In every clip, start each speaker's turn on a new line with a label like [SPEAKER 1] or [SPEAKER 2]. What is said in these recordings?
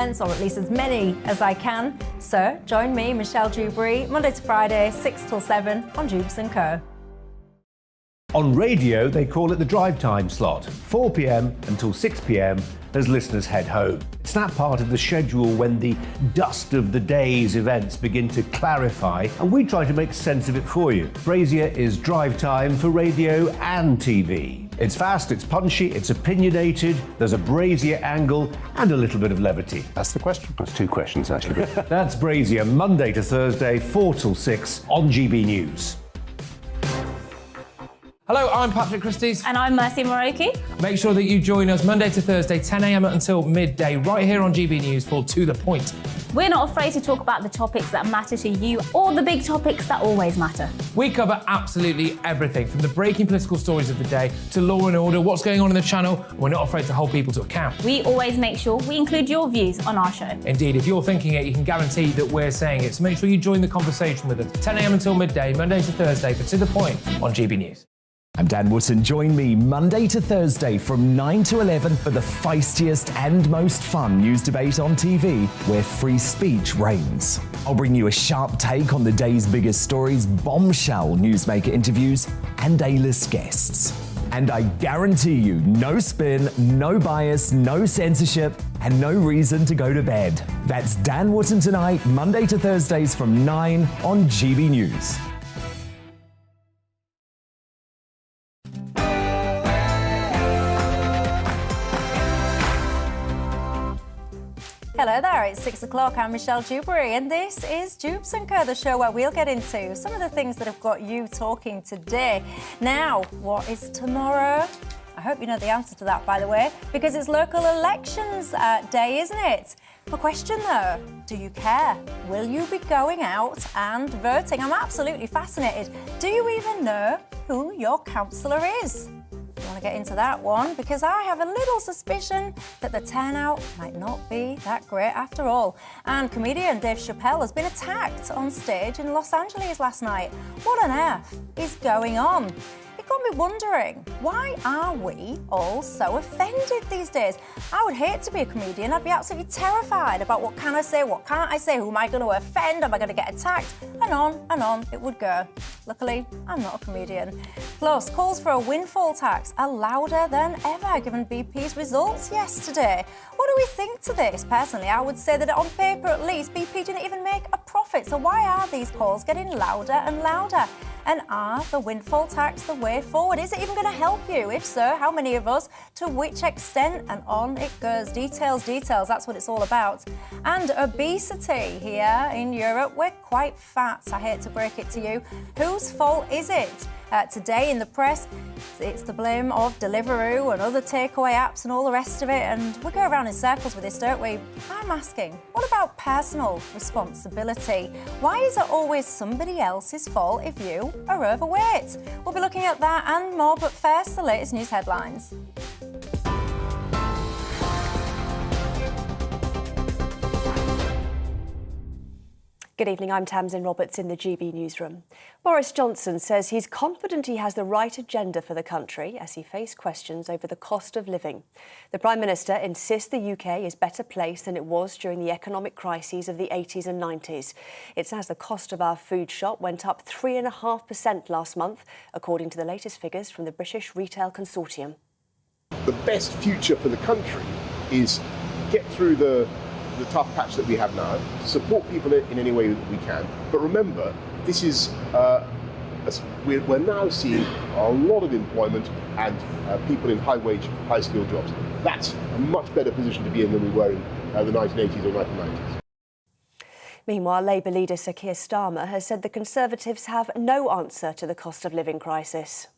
[SPEAKER 1] Or at least as many as I can. So join me, Michelle Dewberry, Monday to Friday, 6 till 7 on Dewbs Co.
[SPEAKER 2] On radio, they call it the drive time slot, 4 p.m. until 6 p.m. as listeners head home. It's that part of the schedule when the dust of the day's events begin to clarify, and we try to make sense of it for you. Brazier is drive time for radio and TV. It's fast, it's punchy, it's opinionated, there's a Brazier angle and a little bit of levity.
[SPEAKER 3] That's the question.
[SPEAKER 4] That's two questions, actually.
[SPEAKER 2] That's Brazier, Monday to Thursday, 4 till 6 on GB News.
[SPEAKER 5] Hello, I'm Patrick Christie's.
[SPEAKER 6] And I'm Mercy Moroki.
[SPEAKER 5] Make sure that you join us Monday to Thursday, 10 a.m. until midday, right here on GB News for To The Point.
[SPEAKER 6] We're not afraid to talk about the topics that matter to you or the big topics that always matter.
[SPEAKER 5] We cover absolutely everything, from the breaking political stories of the day to law and order, what's going on in the channel. We're not afraid to hold people to account.
[SPEAKER 6] We always make sure we include your views on our show.
[SPEAKER 5] Indeed, if you're thinking it, you can guarantee that we're saying it. So make sure you join the conversation with us, 10 a.m. until midday, Monday to Thursday for To The Point on GB News.
[SPEAKER 7] I'm Dan Wootton. Join me Monday to Thursday from 9 to 11 for the feistiest and most fun news debate on TV, where free speech reigns. I'll bring you a sharp take on the day's biggest stories, bombshell newsmaker interviews, and A-list guests. And I guarantee you, no spin, no bias, no censorship, and no reason to go to bed. That's Dan Wootton tonight, Monday to Thursdays from 9 on GB News.
[SPEAKER 1] Hello there, it's 6 o'clock. I'm Michelle Dewberry, and this is Dewbs Co, the show where we'll get into some of the things that have got you talking today. Now, what is tomorrow? I hope you know the answer to that, by the way, because it's local elections day, isn't it? My question though, do you care? Will you be going out and voting? I'm absolutely fascinated. Do you even know who your councillor is? I want to get into that one because I have a little suspicion that the turnout might not be that great after all. And comedian Dave Chappelle has been attacked on stage in Los Angeles last night. What on earth is going on? It got me wondering, why are we all so offended these days? I would hate to be a comedian. I'd be absolutely terrified about what can I say, what can't I say, who am I going to offend, am I going to get attacked, and on it would go. Luckily, I'm not a comedian. Plus, calls for a windfall tax are louder than ever, given BP's results yesterday. What do we think to this? Personally, I would say that on paper at least, BP didn't even make a profit. So why are these calls getting louder and louder? And are the windfall tax the way forward? Is it even going to help you? If so, how many of us? To which extent? And on it goes. Details, that's what it's all about. And obesity here in Europe. We're quite fat, I hate to break it to you. Whose fault is it? Today in the press, it's the blame of Deliveroo and other takeaway apps and all the rest of it. And we go around in circles with this, don't we? I'm asking, what about personal responsibility? Why is it always somebody else's fault if you are overweight? We'll be looking at that and more, but first, the latest news headlines.
[SPEAKER 8] Good evening, I'm Tamsin Roberts in the GB newsroom. Boris Johnson says he's confident he has the right agenda for the country as he faced questions over the cost of living. The Prime Minister insists the UK is better placed than it was during the economic crises of the 80s and 90s. It says the cost of our food shop went up 3.5% last month, according to the latest figures from the British Retail Consortium.
[SPEAKER 3] The best future for the country is get through the tough patch that we have now, support people in any way that we can. But remember, this is, we're now seeing a lot of employment and people in high-wage, high-skilled jobs. That's a much better position to be in than we were in the 1980s or 1990s.
[SPEAKER 8] Meanwhile, Labour leader Sir Keir Starmer has said the Conservatives have no answer to the cost of living crisis.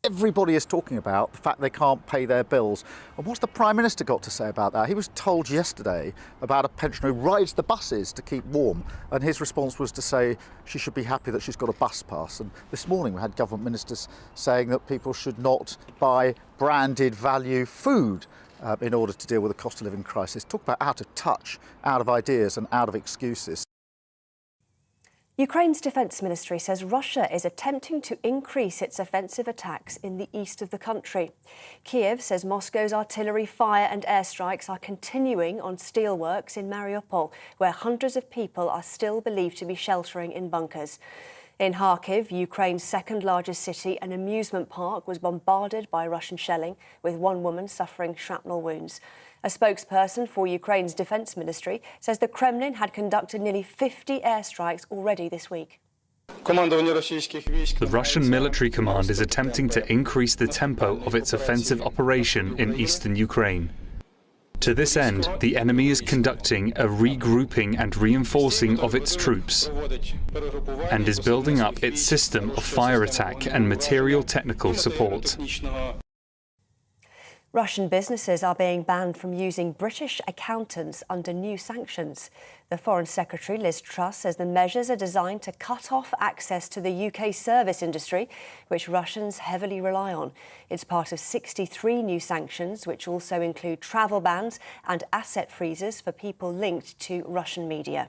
[SPEAKER 9] Everybody is talking about the fact they can't pay their bills. And what's the Prime Minister got to say about that? He was told yesterday about a pensioner who rides the buses to keep warm, and his response was to say she should be happy that she's got a bus pass. And this morning we had government ministers saying that people should not buy branded value food in order to deal with the cost of living crisis. Talk about out of touch, out of ideas and out of excuses.
[SPEAKER 8] Ukraine's defence ministry says Russia is attempting to increase its offensive attacks in the east of the country. Kiev says Moscow's artillery fire and airstrikes are continuing on steelworks in Mariupol, where hundreds of people are still believed to be sheltering in bunkers. In Kharkiv, Ukraine's second largest city, an amusement park was bombarded by Russian shelling, with one woman suffering shrapnel wounds. A spokesperson for Ukraine's defence ministry says the Kremlin had conducted nearly 50 airstrikes already this week.
[SPEAKER 4] The Russian military command is attempting to increase the tempo of its offensive operation in eastern Ukraine. To this end, the enemy is conducting a regrouping and reinforcing of its troops and is building up its system of fire attack and material technical support.
[SPEAKER 8] Russian businesses are being banned from using British accountants under new sanctions. The Foreign Secretary, Liz Truss, says the measures are designed to cut off access to the UK service industry, which Russians heavily rely on. It's part of 63 new sanctions, which also include travel bans and asset freezes for people linked to Russian media.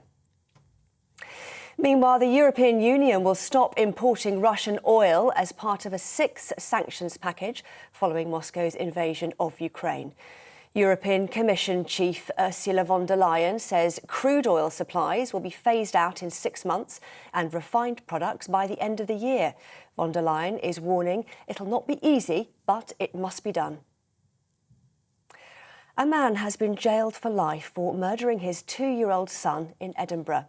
[SPEAKER 8] Meanwhile, the European Union will stop importing Russian oil as part of a sixth sanctions package following Moscow's invasion of Ukraine. European Commission Chief Ursula von der Leyen says crude oil supplies will be phased out in 6 months and refined products by the end of the year. Von der Leyen is warning it'll not be easy, but it must be done. A man has been jailed for life for murdering his 2-year-old son in Edinburgh.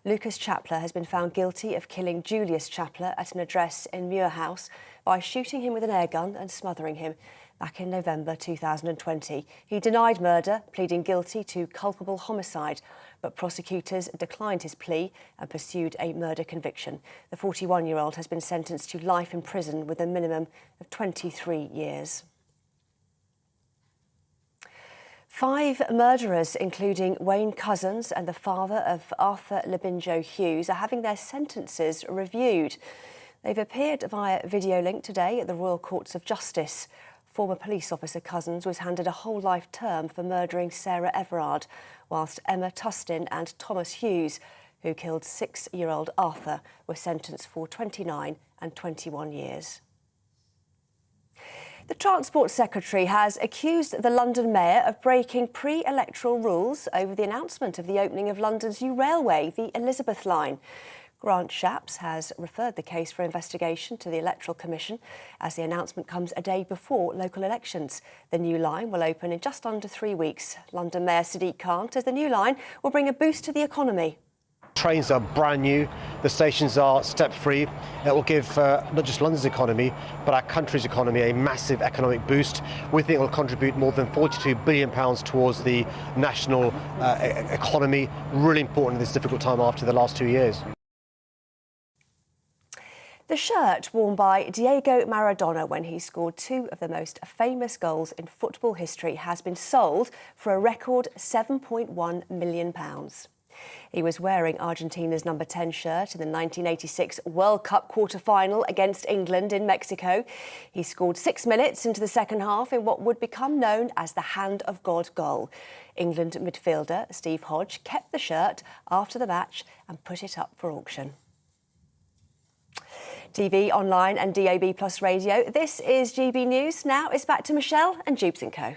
[SPEAKER 8] Lucas Chapler has been found guilty of killing Julius Chapler at an address in Muir House by shooting him with an airgun and smothering him back in November 2020. He denied murder, pleading guilty to culpable homicide, but prosecutors declined his plea and pursued a murder conviction. The 41-year-old has been sentenced to life in prison with a minimum of 23 years. 5 murderers, including Wayne Couzens and the father of Arthur Labinjo Hughes, are having their sentences reviewed. They've appeared via video link today at the Royal Courts of Justice. Former police officer Couzens was handed a whole life term for murdering Sarah Everard, whilst Emma Tustin and Thomas Hughes, who killed 6-year-old Arthur, were sentenced for 29 and 21 years. The Transport Secretary has accused the London Mayor of breaking pre-electoral rules over the announcement of the opening of London's new railway, the Elizabeth Line. Grant Shapps has referred the case for investigation to the Electoral Commission as the announcement comes a day before local elections. The new line will open in just under 3 weeks. London Mayor Sadiq Khan says the new line will bring a boost to the economy.
[SPEAKER 10] Trains are brand new, the stations are step-free. It will give not just London's economy, but our country's economy a massive economic boost. We think it will contribute more than £42 billion towards the national economy. Really important in this difficult time after the last 2 years.
[SPEAKER 8] The shirt worn by Diego Maradona when he scored 2 of the most famous goals in football history has been sold for a record £7.1 million. He was wearing Argentina's number 10 shirt in the 1986 World Cup quarter-final against England in Mexico. He scored 6 minutes into the second half in what would become known as the Hand of God goal. England midfielder Steve Hodge kept the shirt after the match and put it up for auction. TV, online and DAB Plus radio. This is GB News. Now it's back to Michelle and Dewbs Co.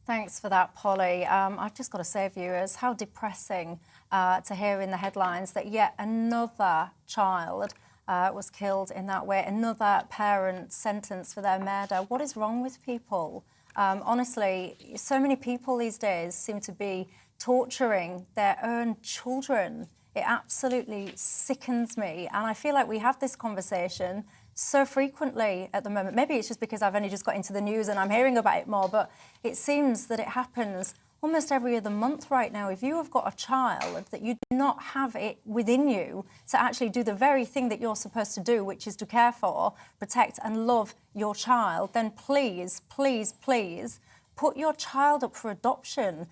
[SPEAKER 1] Thanks for that, Polly. I've just got to say, viewers, how depressing to hear in the headlines that yet another child was killed in that way, another parent sentenced for their murder. What is wrong with people? Honestly, so many people these days seem to be torturing their own children. It absolutely sickens me. And I feel like we have this conversation so frequently at the moment. Maybe it's just because I've only just got into the news and I'm hearing about it more, but it seems that it happens almost every other month right now. If you have got a child that you do not have it within you to actually do the very thing that you're supposed to do, which is to care for, protect and love your child, then please, please, please put your child up for adoption.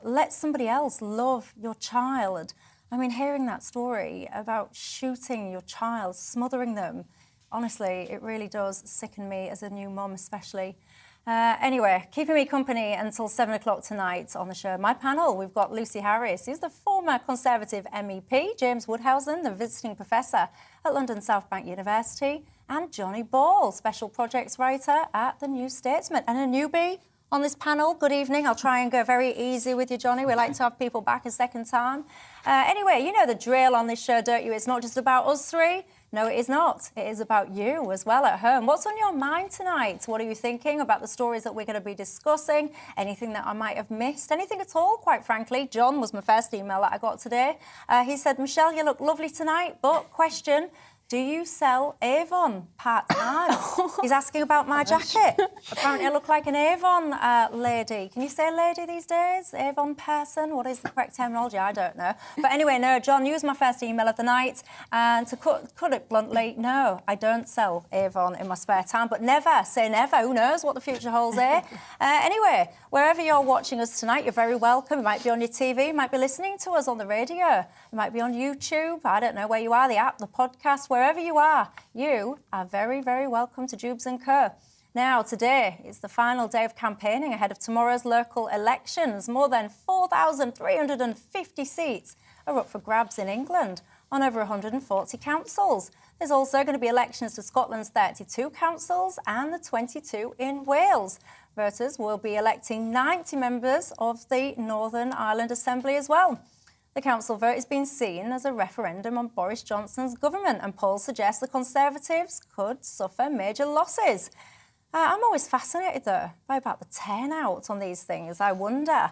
[SPEAKER 1] Let somebody else love your child. I mean, hearing that story about shooting your child, smothering them, honestly, it really does sicken me as a new mum, especially. Anyway, keeping me company until 7 o'clock tonight on the show. My panel, we've got Lucy Harris, who's the former Conservative MEP, James Woodhousen, the visiting professor at London South Bank University, and Johnny Ball, special projects writer at the New Statesman. And a newbie on this panel. Good evening. I'll try and go very easy with you, Johnny. We like to have people back a second time. Anyway, you know the drill on this show, don't you? It's not just about us three. No, it is not. It is about you as well at home. What's on your mind tonight? What are you thinking about the stories that we're going to be discussing? Anything that I might have missed? Anything at all, quite frankly? John was my first email that I got today. He said, Michelle, you look lovely tonight, but question, do you sell Avon part-time? He's asking about my jacket. Apparently I look like an Avon lady. Can you say lady these days? Avon person? What is the correct terminology? I don't know. But anyway, no, John, you was my first email of the night. And to cut it bluntly, no, I don't sell Avon in my spare time. But never, say never. Who knows what the future holds here? Anyway, wherever you're watching us tonight, you're very welcome. You might be on your TV, you might be listening to us on the radio. You might be on YouTube. I don't know where you are, the app, the podcast, wherever you are very, very welcome to Dewbs Co. Now, today is the final day of campaigning ahead of tomorrow's local elections. More than 4,350 seats are up for grabs in England on over 140 councils. There's also going to be elections to Scotland's 32 councils and the 22 in Wales. Voters will be electing 90 members of the Northern Ireland Assembly as well. The council vote is being seen as a referendum on Boris Johnson's government, and polls suggest the Conservatives could suffer major losses. I'm always fascinated, though, by about the turnout on these things. I wonder,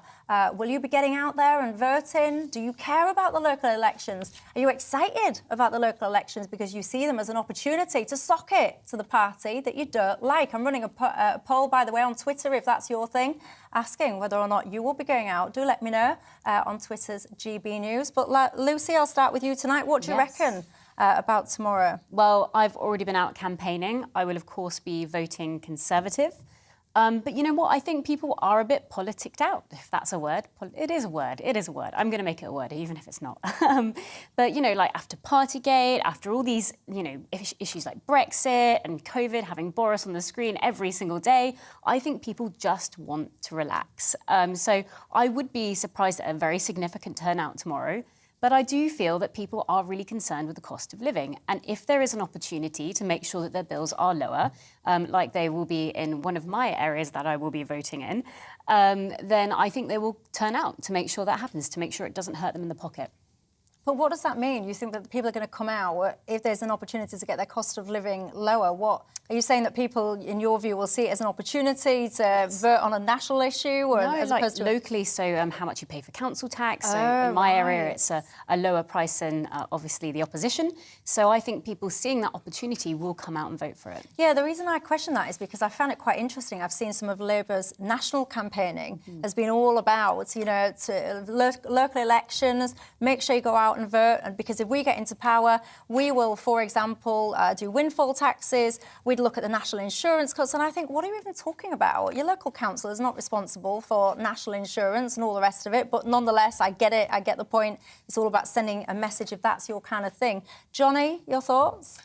[SPEAKER 1] will you be getting out there and voting? Do you care about the local elections? Are you excited about the local elections because you see them as an opportunity to sock it to the party that you don't like? I'm running a poll, by the way, on Twitter, if that's your thing, asking whether or not you will be going out. Do let me know on Twitter's GBNews. But Lucy, I'll start with you tonight. What do you reckon about tomorrow?
[SPEAKER 11] Well, I've already been out campaigning. I will, of course, be voting Conservative. But you know what? I think people are a bit politicked out, if that's a word. It is a word. It is a word. I'm going to make it a word, even if it's not. But, you know, like after Partygate, after all these, you know, issues like Brexit and COVID, having Boris on the screen every single day, I think people just want to relax. So I would be surprised at a very significant turnout tomorrow. But I do feel that people are really concerned with the cost of living. And if there is an opportunity to make sure that their bills are lower, like they will be in one of my areas that I will be voting in, then I think they will turn out to make sure that happens, to make sure it doesn't hurt them in the pocket.
[SPEAKER 1] But what does that mean? You think that people are going to come out if there's an opportunity to get their cost of living lower? What are you saying, that people, in your view, will see it as an opportunity to vote on a national issue, or
[SPEAKER 11] no,
[SPEAKER 1] as
[SPEAKER 11] like
[SPEAKER 1] opposed to
[SPEAKER 11] locally? So how much you pay for council tax? So in my area, it's a lower price than obviously the opposition. So I think people seeing that opportunity will come out and vote for it.
[SPEAKER 1] Yeah, the reason I question that is because I found it quite interesting. I've seen some of Labour's national campaigning has been all about, you know, to local elections, make sure you go out and vote, and because if we get into power, we will, for example, do windfall taxes, we'd look at the national insurance cuts, and I think, what are you even talking about? Your local council is not responsible for national insurance and all the rest of it, but nonetheless, I get it, I get the point. It's all about sending a message if that's your kind of thing. Johnny, your thoughts?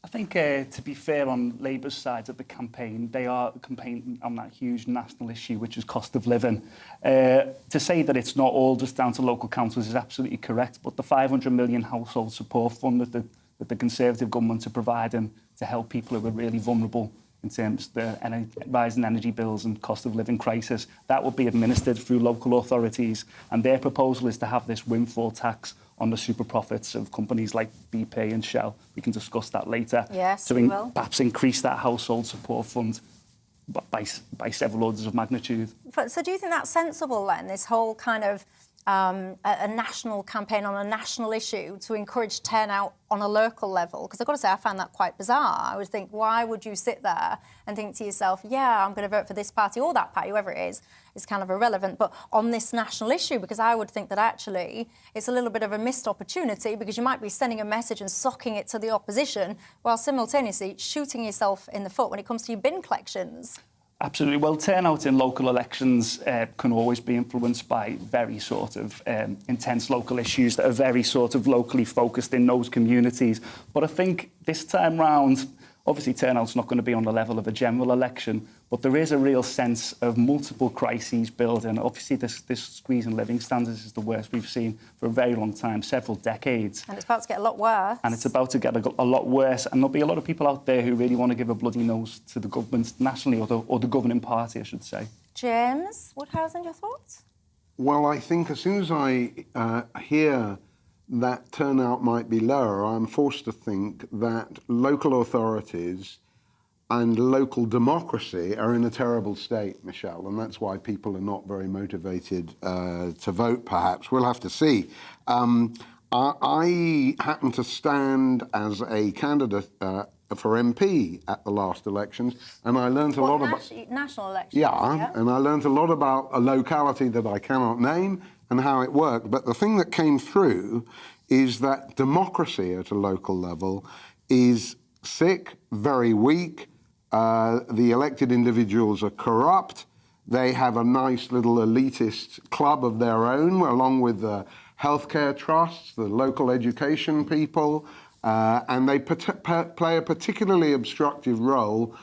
[SPEAKER 12] I think, to be fair, on Labour's side of the campaign, they are campaigning on that huge national issue, which is cost of living. To say that it's not all just down to local councils is absolutely correct, but the 500 million household support fund that the Conservative government are providing to help people who are really vulnerable in terms of the rising energy bills and cost of living crisis, that would be administered through local authorities. And their proposal is to have this windfall tax on the super profits of companies like BP and Shell. We can discuss that later.
[SPEAKER 1] Yes,
[SPEAKER 12] to
[SPEAKER 1] we will.
[SPEAKER 12] Perhaps increase that household support fund by several orders of magnitude.
[SPEAKER 1] So do you think that's sensible then, this whole kind of a national campaign on a national issue to encourage turnout on a local level? Because I've got to say, I found that quite bizarre. I would think, why would you sit there and think to yourself, yeah, I'm going to vote for this party or that party, whoever it is kind of irrelevant, but on this national issue? Because I would think that actually it's a little bit of a missed opportunity, because you might be sending a message and socking it to the opposition while simultaneously shooting yourself in the foot when it comes to your bin collections.
[SPEAKER 12] Absolutely. Well, turnout in local elections can always be influenced by very sort of intense local issues that are very sort of locally focused in those communities. But I think this time round, obviously turnout's not going to be on the level of a general election, but there is a real sense of multiple crises building. Obviously, this squeeze in living standards is the worst we've seen for a very long time, several decades.
[SPEAKER 1] And it's about to get a lot worse.
[SPEAKER 12] And it's about to get a lot worse. And there'll be a lot of people out there who really want to give a bloody nose to the government nationally, or the governing party, I should say.
[SPEAKER 1] James Woodhausen, your thoughts?
[SPEAKER 13] Well, I think as soon as I hear that turnout might be lower, I'm forced to think that local authorities and local democracy are in a terrible state, Michelle, and that's why people are not very motivated to vote, perhaps. We'll have to see. I happen to stand as a candidate for MP at the last elections, and I learned a lot about...
[SPEAKER 1] National elections?
[SPEAKER 13] Yeah, and I learned a lot about a locality that I cannot name and how it worked. But the thing that came through is that democracy at a local level is sick, very weak. The elected individuals are corrupt. They have a nice little elitist club of their own, along with the healthcare trusts, the local education people, and they play a particularly obstructive role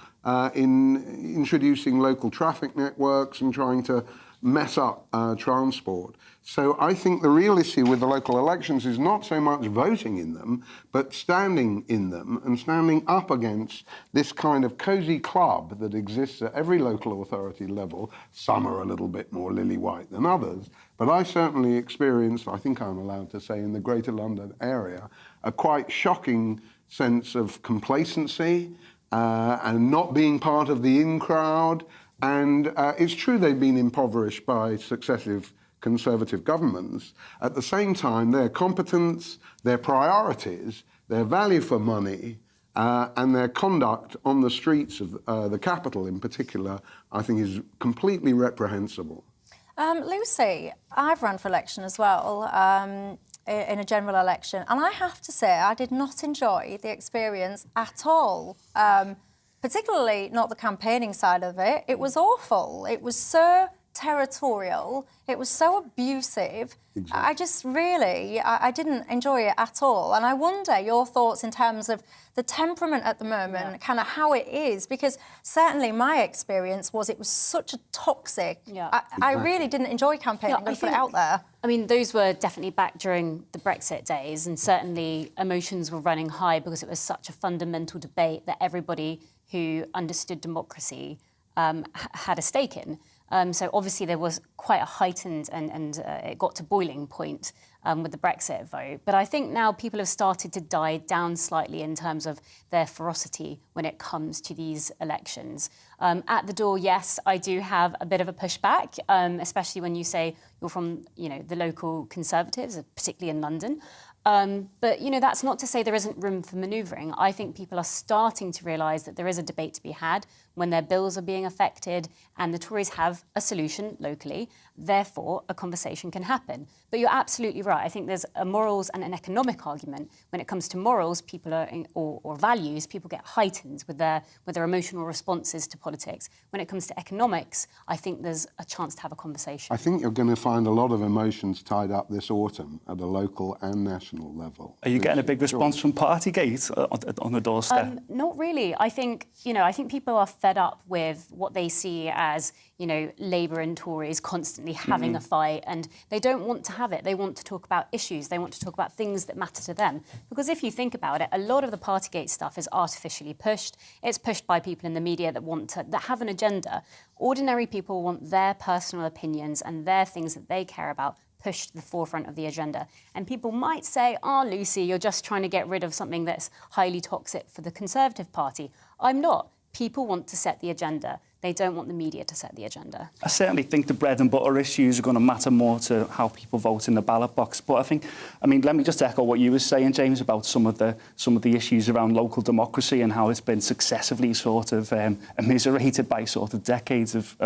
[SPEAKER 13] in introducing local traffic networks and trying to mess up transport. So I think the real issue with the local elections is not so much voting in them, but standing in them and standing up against this kind of cosy club that exists at every local authority level. Some are a little bit more lily-white than others, but I certainly experienced, I think I'm allowed to say, in the Greater London area, a quite shocking sense of complacency and not being part of the in crowd. And it's true they've been impoverished by successive Conservative governments. At the same time, their competence, their priorities, their value for money, and their conduct on the streets of the capital in particular, I think is completely reprehensible.
[SPEAKER 1] Lucy, I've run for election as well in a general election, and I have to say I did not enjoy the experience at all. Particularly not the campaigning side of it. It was awful. It was so territorial. It was so abusive. Exactly. I just really, I didn't enjoy it at all. And I wonder your thoughts in terms of the temperament at the moment, kind of how it is, because certainly my experience was it was such a toxic... I really didn't enjoy campaigning, I'm going to put it out there.
[SPEAKER 11] I mean, those were definitely back during the Brexit days, and certainly emotions were running high because it was such a fundamental debate that everybody who understood democracy had a stake in. So obviously there was quite a heightened and it got to boiling point with the Brexit vote. But I think now people have started to die down slightly in terms of their ferocity when it comes to these elections. At the door, yes, I do have a bit of a pushback, especially when you say you're from, the local Conservatives, particularly in London. But, that's not to say there isn't room for manoeuvring. I think people are starting to realise that there is a debate to be had when their bills are being affected and the Tories have a solution locally. Therefore, a conversation can happen. But you're absolutely right. I think there's a morals and an economic argument. When it comes to morals, people are, or values, people get heightened with their emotional responses to politics. When it comes to economics, I think there's a chance to have a conversation.
[SPEAKER 13] I think you're going to find a lot of emotions tied up this autumn at a local and national level.
[SPEAKER 12] Are you getting a big response from Partygate on the doorstep?
[SPEAKER 11] Not really. I think people are fed up with what they see as, Labour and Tories constantly having a fight, and they don't want to have it. They want to talk about issues. They want to talk about things that matter to them. Because if you think about it, a lot of the Partygate stuff is artificially pushed. It's pushed by people in the media that have an agenda. Ordinary people want their personal opinions and their things that they care about pushed to the forefront of the agenda. And people might say, Lucy, you're just trying to get rid of something that's highly toxic for the Conservative Party. I'm not. People want to set the agenda. They don't want the media to set the agenda.
[SPEAKER 12] I certainly think the bread and butter issues are going to matter more to how people vote in the ballot box. But let me just echo what you were saying, James, about some of the issues around local democracy and how it's been successively sort of immiserated by sort of decades of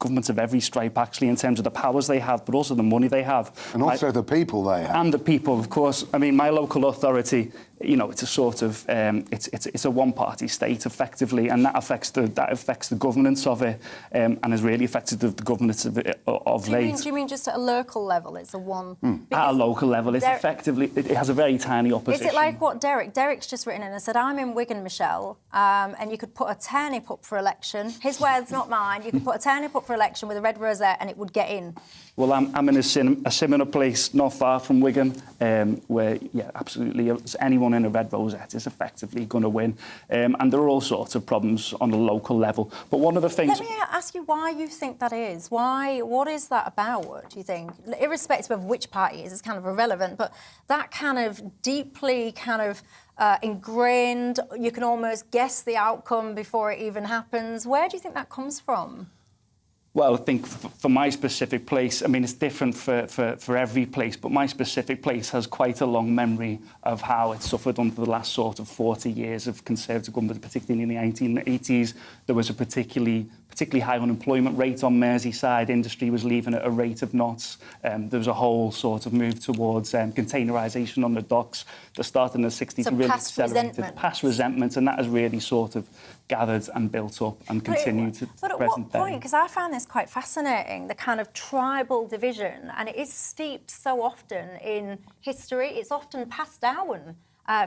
[SPEAKER 12] governments of every stripe, actually, in terms of the powers they have, but also the money they have.
[SPEAKER 13] And also the people they have.
[SPEAKER 12] And the people, of course. I mean, my local authority you know, it's a sort of it's a one-party state effectively, and that affects the governance of it, and has really affected the governance of it of late.
[SPEAKER 1] Do you mean just at a local level? It's a one.
[SPEAKER 12] At a local level, it's effectively it has a very tiny opposition.
[SPEAKER 1] Is it like what Derek's just written in and said? I'm in Wigan, Michelle, and you could put a turnip up for election. His words, not mine. You could put a turnip up for election with a red rosette, and it would get in.
[SPEAKER 12] Well, I'm in a similar place not far from Wigan, where, yeah, absolutely, anyone in a red rosette is effectively going to win. And there are all sorts of problems on a local level. But one of the things...
[SPEAKER 1] Let me ask you why you think that is. What is that about, do you think? Irrespective of which party it is, it's kind of irrelevant, but that kind of deeply kind of ingrained, you can almost guess the outcome before it even happens. Where do you think that comes from?
[SPEAKER 12] Well, I think for my specific place, I mean, it's different for every place, but my specific place has quite a long memory of how it suffered under the last sort of 40 years of Conservative government, particularly in the 1980s. There was a particularly high unemployment rate on Merseyside. Industry was leaving at a rate of knots. There was a whole sort of move towards containerisation on the docks that started in the 60s.
[SPEAKER 1] So
[SPEAKER 12] really
[SPEAKER 1] past resentment.
[SPEAKER 12] Past resentment, and that has really sort of gathered and built up and continued to
[SPEAKER 1] But at
[SPEAKER 12] present
[SPEAKER 1] what point,
[SPEAKER 12] day.
[SPEAKER 1] because I found this quite fascinating, the kind of tribal division, and it is steeped so often in history, it's often passed down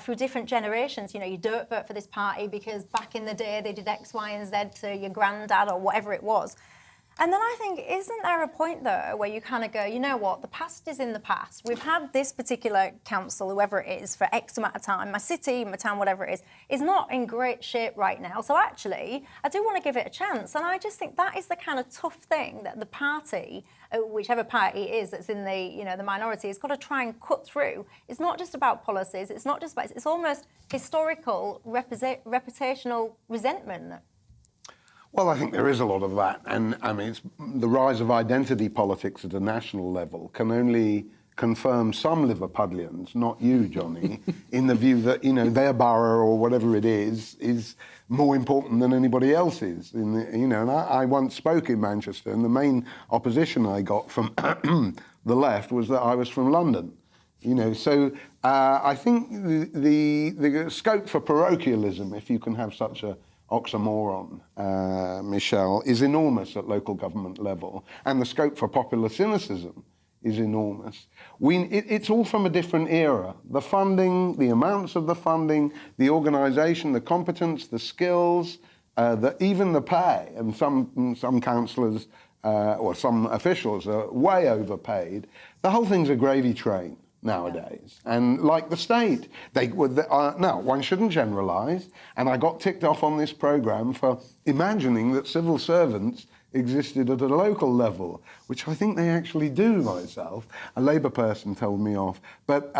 [SPEAKER 1] through different generations. You know, you don't vote for this party because back in the day they did X, Y and Z to your granddad or whatever it was. And then I think, isn't there a point, though, where you kind of go, you know what, the past is in the past. We've had this particular council, whoever it is, for X amount of time. My city, my town, whatever it is not in great shape right now. So actually, I do want to give it a chance. And I just think that is the kind of tough thing that the party, whichever party it is that's in the, you know, the minority, has got to try and cut through. It's not just about policies. It's not just about, it's almost historical, reputational resentment.
[SPEAKER 13] Well, I think there is a lot of that. And I mean, the rise of identity politics at a national level can only confirm some Liverpudlians, not you, Johnny, in the view that, you know, their borough or whatever it is more important than anybody else's. You know, and I once spoke in Manchester, and the main opposition I got from the left was that I was from London. You know, so I think the scope for parochialism, if you can have such a oxymoron, Michelle, is enormous at local government level, and the scope for popular cynicism is enormous. It's all from a different era. The funding, the amounts of the funding, the organisation, the competence, the skills, even the pay, and some councillors or some officials are way overpaid. The whole thing's a gravy train nowadays, and like the state, now one shouldn't generalise, and I got ticked off on this programme for imagining that civil servants existed at a local level, which I think they actually do myself. A Labour person told me off, but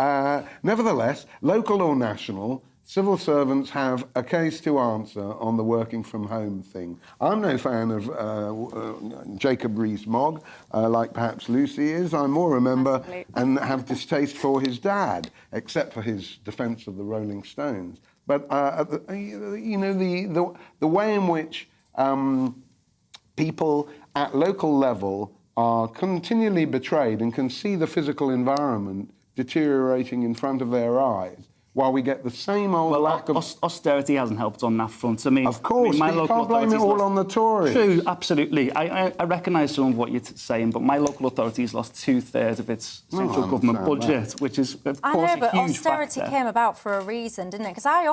[SPEAKER 13] nevertheless, local or national, civil servants have a case to answer on the working from home thing. I'm no fan of Jacob Rees-Mogg, like perhaps Lucy is. I'm more a member and have distaste for his dad, except for his defence of the Rolling Stones. But, you know, the way in which people at local level are continually betrayed and can see the physical environment deteriorating in front of their eyes, while we get the same old lack of...
[SPEAKER 12] austerity hasn't helped on that front. I mean,
[SPEAKER 13] of course,
[SPEAKER 12] my
[SPEAKER 13] you
[SPEAKER 12] local
[SPEAKER 13] can't blame it all on the Tories.
[SPEAKER 12] True, absolutely. I recognise some of what you're saying, but my local authority has lost 2/3 of its central government budget, which is, of course, a huge
[SPEAKER 1] but austerity
[SPEAKER 12] factor.
[SPEAKER 1] came about for a reason, didn't it? Because I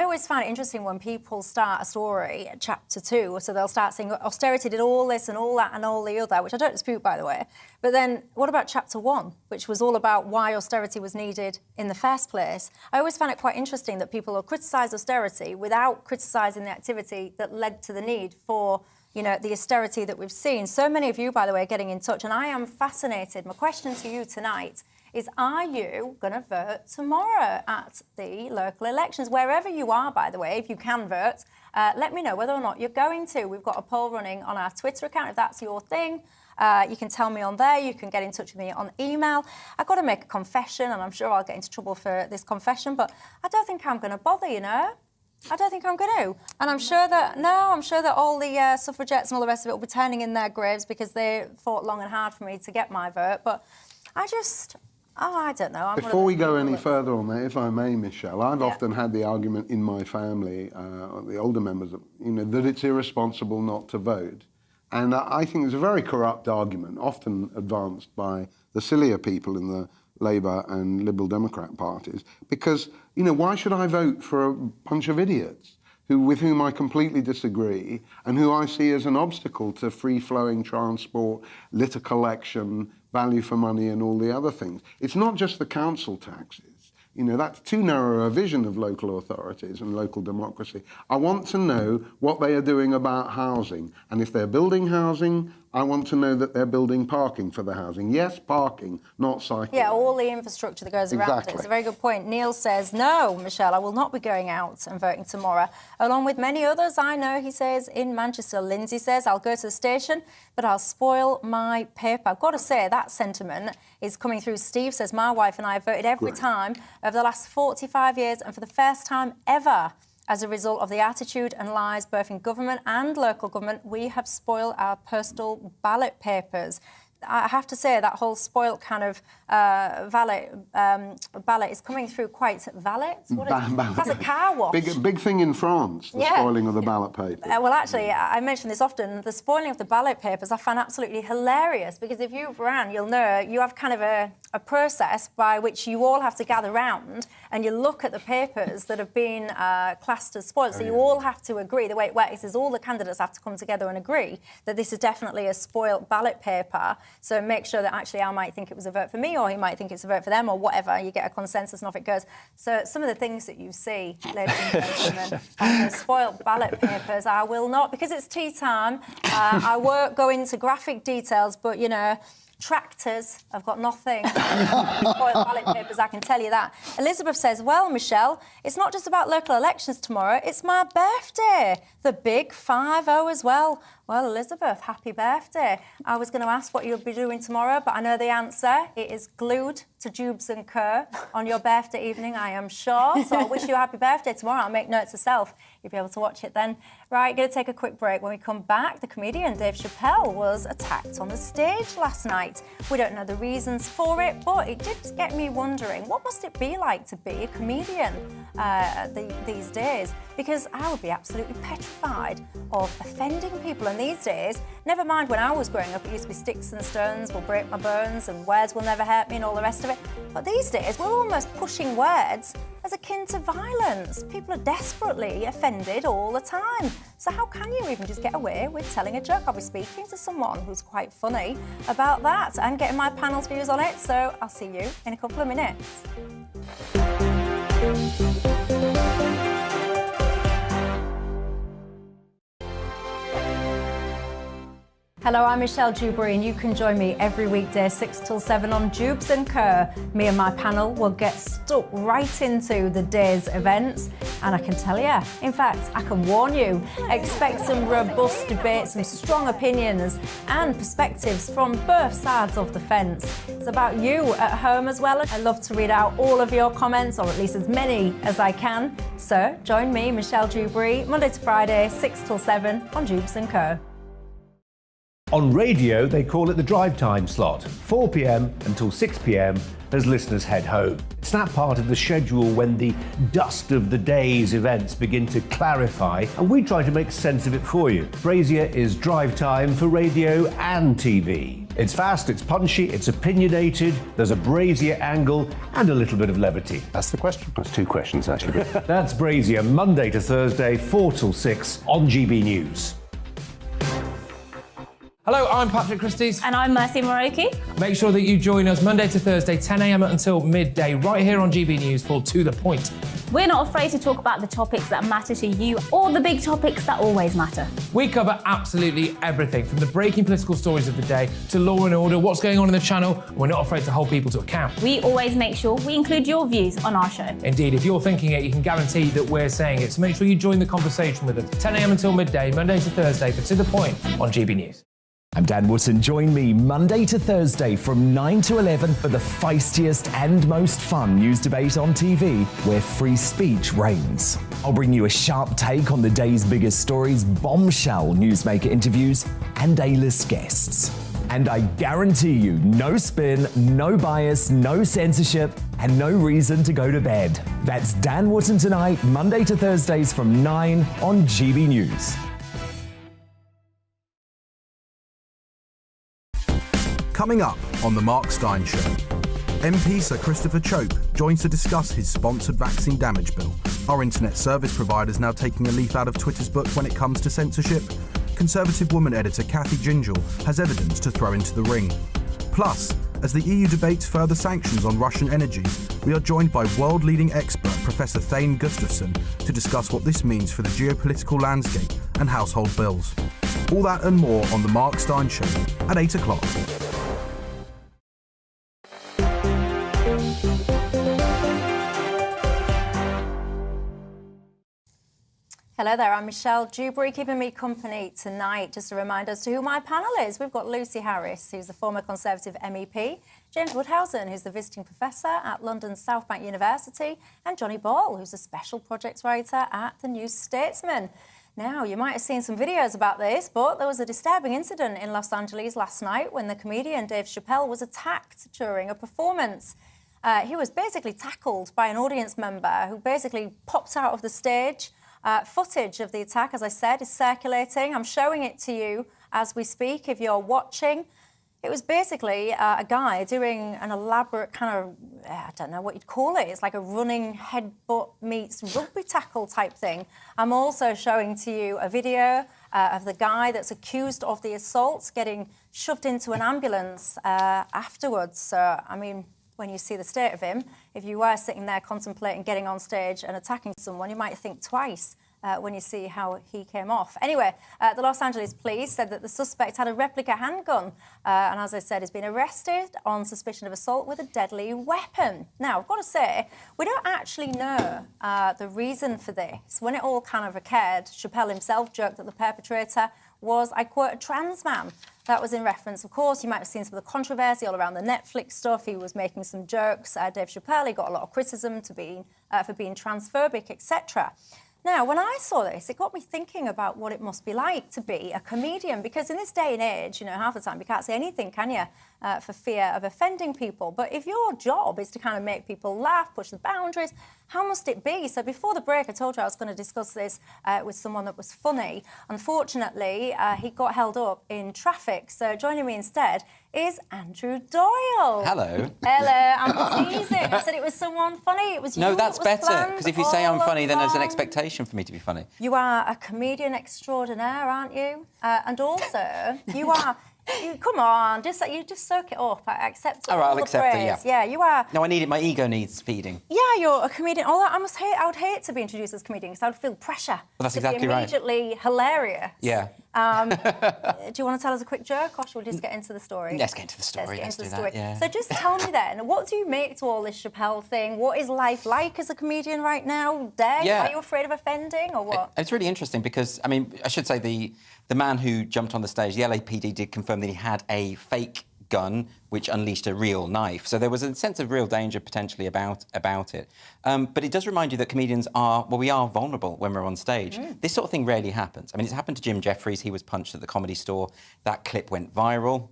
[SPEAKER 1] always find it interesting when people start a story at chapter 2, so they'll start saying austerity did all this and all that and all the other, which I don't dispute, by the way. But then what about chapter 1, which was all about why austerity was needed in the first place? I always find it quite interesting that people will criticise austerity without criticising the activity that led to the need for, you know, the austerity that we've seen. So many of you, by the way, are getting in touch, and I am fascinated. My question to you tonight is, are you going to vote tomorrow at the local elections? Wherever you are, by the way, if you can vote, let me know whether or not you're going to. We've got a poll running on our Twitter account, if that's your thing. You can tell me on there, you can get in touch with me on email. I've got to make a confession, and I'm sure I'll get into trouble for this confession, but I don't think I'm going to bother, you know? I don't think I'm going to. And I'm sure that all the suffragettes and all the rest of it will be turning in their graves because they fought long and hard for me to get my vote. But Oh, I don't know.
[SPEAKER 13] Before we go any further on that, if I may, Michelle, I've often had the argument in my family, the older members, that it's irresponsible not to vote. And I think it's a very corrupt argument, often advanced by the sillier people in the Labour and Liberal Democrat parties, because, why should I vote for a bunch of idiots with whom I completely disagree and who I see as an obstacle to free-flowing transport, litter collection, value for money and all the other things. It's not just the council taxes. That's too narrow a vision of local authorities and local democracy. I want to know what they are doing about housing. And if they're building housing, I want to know that they're building parking for the housing. Yes, parking, not cycling.
[SPEAKER 1] Yeah, all the infrastructure that goes around it. It's a very good point. Neil says, no, Michelle, I will not be going out and voting tomorrow. Along with many others I know, he says, in Manchester. Lindsay says, I'll go to the station, but I'll spoil my paper. I've got to say, that sentiment is coming through. Steve says, my wife and I have voted every time over the last 45 years, and for the first time ever, as a result of the attitude and lies both in government and local government, we have spoiled our postal ballot papers. I have to say that whole spoilt kind of ballot is coming through quite that's a car wash.
[SPEAKER 13] Big thing in France, the spoiling of the ballot paper.
[SPEAKER 1] Well, actually, I mention this often. The spoiling of the ballot papers I find absolutely hilarious, because if you've ran, you'll know you have kind of a process by which you all have to gather round and you look at the papers that have been classed as spoiled. So you all have to agree. The way it works is all the candidates have to come together and agree that this is definitely a spoilt ballot paper. So make sure that actually I might think it was a vote for me, or he might think it's a vote for them, or whatever. You get a consensus and off it goes. So some of the things that you see, ladies and gentlemen, on the spoilt ballot papers, I will not, because it's tea time. I won't go into graphic details, but, tractors have got nothing. Spoiled ballot papers, I can tell you that. Elizabeth says, well, Michelle, it's not just about local elections tomorrow, it's my birthday. The big 50 as well. Well, Elizabeth, happy birthday. I was going to ask what you'll be doing tomorrow, but I know the answer. It is glued to Dewbs Co on your birthday evening, I am sure. So I wish you a happy birthday tomorrow. I'll make notes myself. You'll be able to watch it then. Right, going to take a quick break. When we come back, the comedian Dave Chappelle was attacked on the stage last night. We don't know the reasons for it, but it did get me wondering, what must it be like to be a comedian these days? Because I would be absolutely petrified of offending people. And these days, never mind when I was growing up, it used to be sticks and stones will break my bones and words will never hurt me and all the rest of it. But these days, we're almost pushing words as akin to violence. People are desperately offended all the time. So how can you even just get away with telling a joke? I'll be speaking to someone who's quite funny about that and getting my panel's views on it. So I'll see you in a couple of minutes. Hello, I'm Michelle Dewberry, and you can join me every weekday 6 till 7 on Dewbs Co. Me and my panel will get stuck right into the day's events, and I can tell you, in fact, I can warn you, expect some robust debate, some strong opinions and perspectives from both sides of the fence. It's about you at home as well. I love to read out all of your comments, or at least as many as I can. So join me, Michelle Dewberry, Monday to Friday, 6 till 7 on Dewbs Co.
[SPEAKER 2] On radio, they call it the drive time slot, 4 p.m. until 6 p.m. as listeners head home. It's that part of the schedule when the dust of the day's events begin to clarify, and we try to make sense of it for you. Brazier is drive time for radio and TV. It's fast, it's punchy, it's opinionated, there's a Brazier angle and a little bit of levity.
[SPEAKER 3] That's the question.
[SPEAKER 2] That's two questions, actually. That's Brazier, Monday to Thursday, 4 till 6 on GB News.
[SPEAKER 5] Hello, I'm Patrick Christie's.
[SPEAKER 6] And I'm Mercy Moroki.
[SPEAKER 5] Make sure that you join us Monday to Thursday, 10 a.m. until midday, right here on GB News for To The Point.
[SPEAKER 6] We're not afraid to talk about the topics that matter to you, or the big topics that always matter.
[SPEAKER 5] We cover absolutely everything, from the breaking political stories of the day to law and order, what's going on in the channel. We're not afraid to hold people to account.
[SPEAKER 6] We always make sure we include your views on our show.
[SPEAKER 5] Indeed, if you're thinking it, you can guarantee that we're saying it. So make sure you join the conversation with us, 10 a.m. until midday, Monday to Thursday, for To The Point on GB News.
[SPEAKER 7] I'm Dan Wootton. Join me Monday to Thursday from 9 to 11 for the feistiest and most fun news debate on TV, where free speech reigns. I'll bring you a sharp take on the day's biggest stories, bombshell newsmaker interviews, and A-list guests. And I guarantee you, no spin, no bias, no censorship, and no reason to go to bed. That's Dan Wootton Tonight, Monday to Thursdays from 9 on GB News.
[SPEAKER 14] Coming up on The Mark Steyn Show, MP Sir Christopher Chope joins to discuss his sponsored vaccine damage bill. Are internet service providers now taking a leaf out of Twitter's book when it comes to censorship? Conservative woman editor Cathy Gingell has evidence to throw into the ring. Plus, as the EU debates further sanctions on Russian energy, we are joined by world-leading expert Professor Thane Gustafsson to discuss what this means for the geopolitical landscape and household bills. All that and more on The Mark Steyn Show at 8 o'clock.
[SPEAKER 1] Hello there, I'm Michelle Dewberry, keeping me company tonight. Just a reminder as to who my panel is. We've got Lucy Harris, who's the former Conservative MEP, James Woodhousen, who's the visiting professor at London's South Bank University, and Johnny Ball, who's a special projects writer at the New Statesman. Now, you might have seen some videos about this, but there was a disturbing incident in Los Angeles last night when the comedian Dave Chappelle was attacked during a performance. He was basically tackled by an audience member who basically popped out of the stage. Footage of the attack, as I said, is circulating. I'm showing it to you as we speak if you're watching. It was basically a guy doing an elaborate kind of, I don't know what you'd call it. It's like a running headbutt meets rugby tackle type thing. I'm also showing to you a video of the guy that's accused of the assault getting shoved into an ambulance afterwards. So, I mean, when you see the state of him, if you were sitting there contemplating getting on stage and attacking someone, you might think twice when you see how he came off. Anyway, the Los Angeles police said that the suspect had a replica handgun and, as I said, has been arrested on suspicion of assault with a deadly weapon. Now, I've got to say, we don't actually know the reason for this. When it all kind of occurred, Chappelle himself joked that the perpetrator was, I quote, a trans man. That was in reference, of course, you might have seen some of the controversy all around the Netflix stuff. He was making some jokes. Dave Chappelle, he got a lot of criticism for being transphobic, etc. Now, when I saw this, it got me thinking about what it must be like to be a comedian, because in this day and age, you know, half the time you can't say anything, can you, for fear of offending people. But if your job is to kind of make people laugh, push the boundaries, how must it be? So before the break, I told you I was going to discuss this with someone that was funny. Unfortunately, he got held up in traffic. So joining me instead is Andrew Doyle.
[SPEAKER 15] Hello.
[SPEAKER 1] Hello, I'm teasing. I said it was someone funny. It was you.
[SPEAKER 15] No, that's
[SPEAKER 1] that was
[SPEAKER 15] better, because if you say I'm funny, then there's an
[SPEAKER 1] along.
[SPEAKER 15] expectation for me to be funny.
[SPEAKER 1] You are a comedian extraordinaire, aren't you? And also, you are... come on, you just soak it up. I accept
[SPEAKER 15] all right, I'll accept it, yeah.
[SPEAKER 1] Yeah, you are...
[SPEAKER 15] No, I need it. My ego needs feeding.
[SPEAKER 1] Yeah, you're a comedian. Although I would hate to be introduced as a comedian because I would feel pressure.
[SPEAKER 15] Well, that's
[SPEAKER 1] to
[SPEAKER 15] exactly
[SPEAKER 1] be
[SPEAKER 15] right.
[SPEAKER 1] immediately hilarious.
[SPEAKER 15] Yeah.
[SPEAKER 1] Do you want to tell us a quick joke, or should we just get into the story?
[SPEAKER 15] Let's get into the story. Let's do that, yeah.
[SPEAKER 1] So just tell me then, what do you make to all this Chappelle thing? What is life like as a comedian right now? Are you afraid of offending, or what?
[SPEAKER 15] It's really interesting because, I mean, I should say the man who jumped on the stage, the LAPD did confirm that he had a fake gun which unleashed a real knife. So there was a sense of real danger potentially about it. But it does remind you that comedians we are vulnerable when we're on stage. This sort of thing rarely happens. I mean, it's happened to Jim Jeffries. He was punched at the Comedy Store. That clip went viral.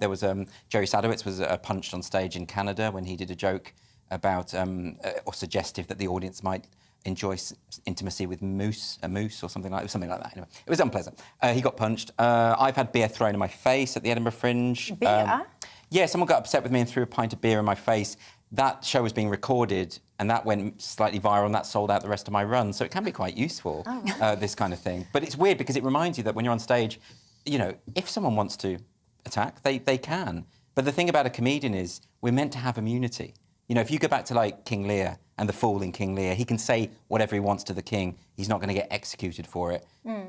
[SPEAKER 15] There was Jerry Sadowitz was punched on stage in Canada when he did a joke about or suggestive that the audience might enjoy intimacy with a moose or something like that. Anyway, it was unpleasant. He got punched. I've had beer thrown in my face at the Edinburgh Fringe.
[SPEAKER 1] Beer?
[SPEAKER 15] Yeah, someone got upset with me and threw a pint of beer in my face. That show was being recorded and that went slightly viral and that sold out the rest of my run. So it can be quite useful, this kind of thing. But it's weird because it reminds you that when you're on stage, you know, if someone wants to attack, they can. But the thing about a comedian is we're meant to have immunity. You know, if you go back to, like, King Lear and the fool in King Lear, he can say whatever he wants to the king. He's not going to get executed for it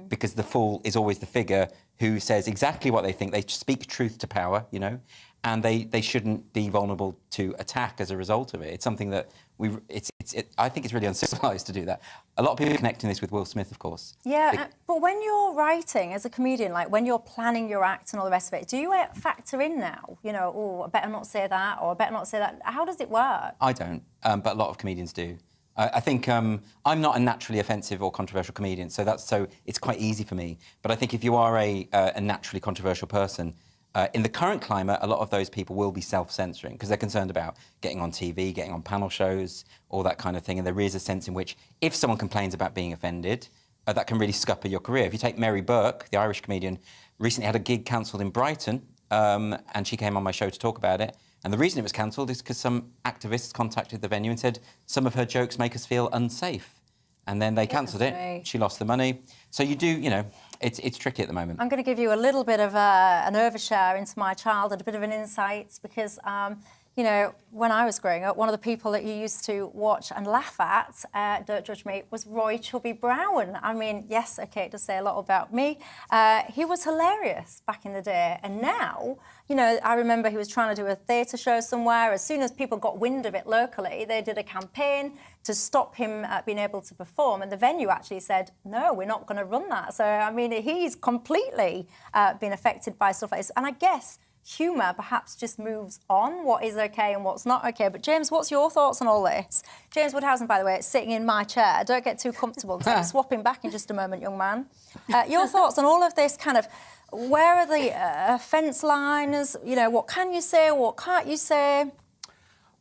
[SPEAKER 15] because the fool is always the figure who says exactly what they think. They speak truth to power, you know, and they shouldn't be vulnerable to attack as a result of it. It's something that I think it's really uncivilized to do that. A lot of people are connecting this with Will Smith, of course.
[SPEAKER 1] Yeah, but when you're writing as a comedian, like when you're planning your act and all the rest of it, do you factor in now, you know, oh, I better not say that, or I better not say that? How does it work?
[SPEAKER 15] I don't, but a lot of comedians do. I think I'm not a naturally offensive or controversial comedian, so it's quite easy for me. But I think if you are a naturally controversial person, In the current climate, a lot of those people will be self-censoring because they're concerned about getting on TV, getting on panel shows, all that kind of thing. And there is a sense in which if someone complains about being offended, that can really scupper your career. If you take Mary Burke, the Irish comedian, recently had a gig cancelled in Brighton, and she came on my show to talk about it. And the reason it was cancelled is because some activists contacted the venue and said some of her jokes make us feel unsafe. And then they cancelled it. She lost the money. So you do, you know, it's tricky at the moment.
[SPEAKER 1] I'm going to give you a little bit of an overshare into my childhood, a bit of an insight, because, you know, when I was growing up, one of the people that you used to watch and laugh at, don't judge me, was Roy Chubby Brown. I mean, yes, OK, it does say a lot about me. He was hilarious back in the day. And now, you know, I remember he was trying to do a theatre show somewhere. As soon as people got wind of it locally, they did a campaign to stop him being able to perform. And the venue actually said, no, we're not going to run that. So, I mean, he's completely been affected by stuff like this. And I guess humour perhaps just moves on what is OK and what's not OK. But, James, what's your thoughts on all this? James Woodhousen, by the way, is sitting in my chair. Don't get too comfortable because I'm swapping back in just a moment, young man. Your thoughts on all of this kind of, where are the offence lines? You know, what can you say, what can't you say?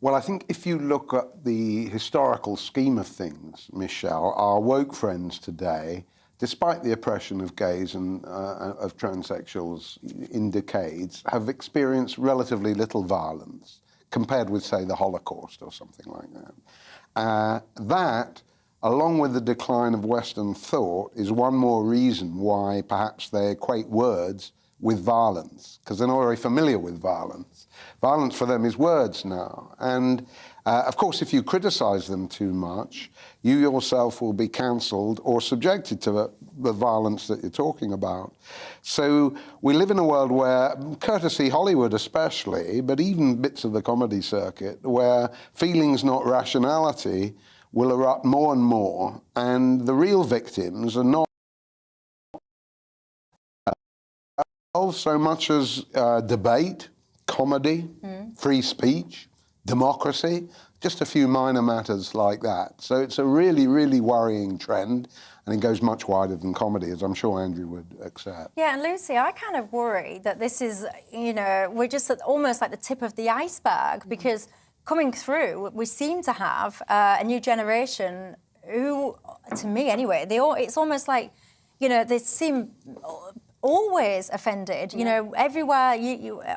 [SPEAKER 13] Well, I think if you look at the historical scheme of things, Michelle, our woke friends today, despite the oppression of gays and of transsexuals in decades, have experienced relatively little violence compared with, say, the Holocaust or something like that. That, along with the decline of Western thought, is one more reason why perhaps they equate words with violence, because they're not very familiar with violence. Violence for them is words now. And of course, if you criticise them too much, you yourself will be cancelled or subjected to the violence that you're talking about. So we live in a world where, courtesy Hollywood especially, but even bits of the comedy circuit, where feelings, not rationality, will erupt more and more. And the real victims are not so much as debate, comedy, free speech, democracy, just a few minor matters like that. So it's a really, really worrying trend, and it goes much wider than comedy, as I'm sure Andrew would accept.
[SPEAKER 1] Yeah, and Lucy, I kind of worry that this is, you know, we're just at almost like the tip of the iceberg, because coming through, we seem to have a new generation who, to me anyway, it's almost like, you know, they seem always offended. You know, everywhere,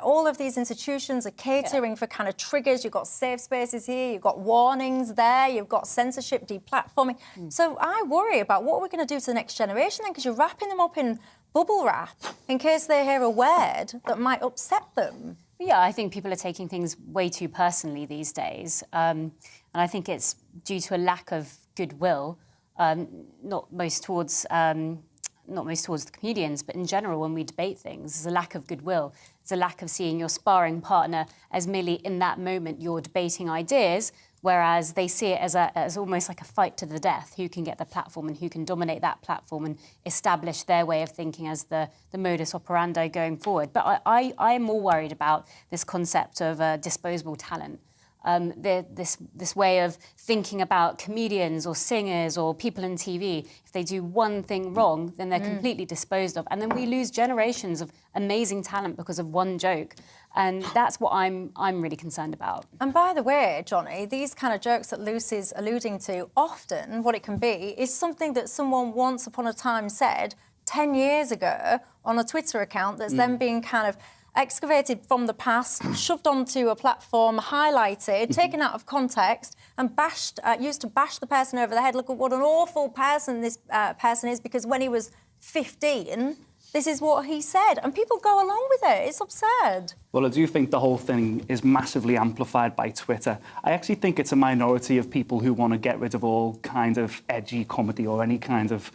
[SPEAKER 1] all of these institutions are catering for kind of triggers. You've got safe spaces here, you've got warnings there, you've got censorship, deplatforming. So I worry about what we're going to do to the next generation then, because you're wrapping them up in bubble wrap in case they hear a word that might upset them.
[SPEAKER 11] Yeah, I think people are taking things way too personally these days. And I think it's due to a lack of goodwill, not most towards the comedians, but in general, when we debate things, there's a lack of goodwill. It's a lack of seeing your sparring partner as merely in that moment you're debating ideas, whereas they see it as almost like a fight to the death. Who can get the platform and who can dominate that platform and establish their way of thinking as the modus operandi going forward. But I am more worried about this concept of disposable talent. This way of thinking about comedians or singers or people in TV. If they do one thing wrong, then they're completely disposed of. And then we lose generations of amazing talent because of one joke. And that's what I'm really concerned about.
[SPEAKER 1] And by the way, Johnny, these kind of jokes that Lucy's alluding to, often what it can be is something that someone once upon a time said 10 years ago on a Twitter account that's then being kind of excavated from the past, shoved onto a platform, highlighted, taken out of context, and bashed, used to bash the person over the head. Look at what an awful person this person is, because when he was 15, this is what he said. And people go along with it. It's absurd.
[SPEAKER 12] Well, I do think the whole thing is massively amplified by Twitter. I actually think it's a minority of people who want to get rid of all kind of edgy comedy or any kind of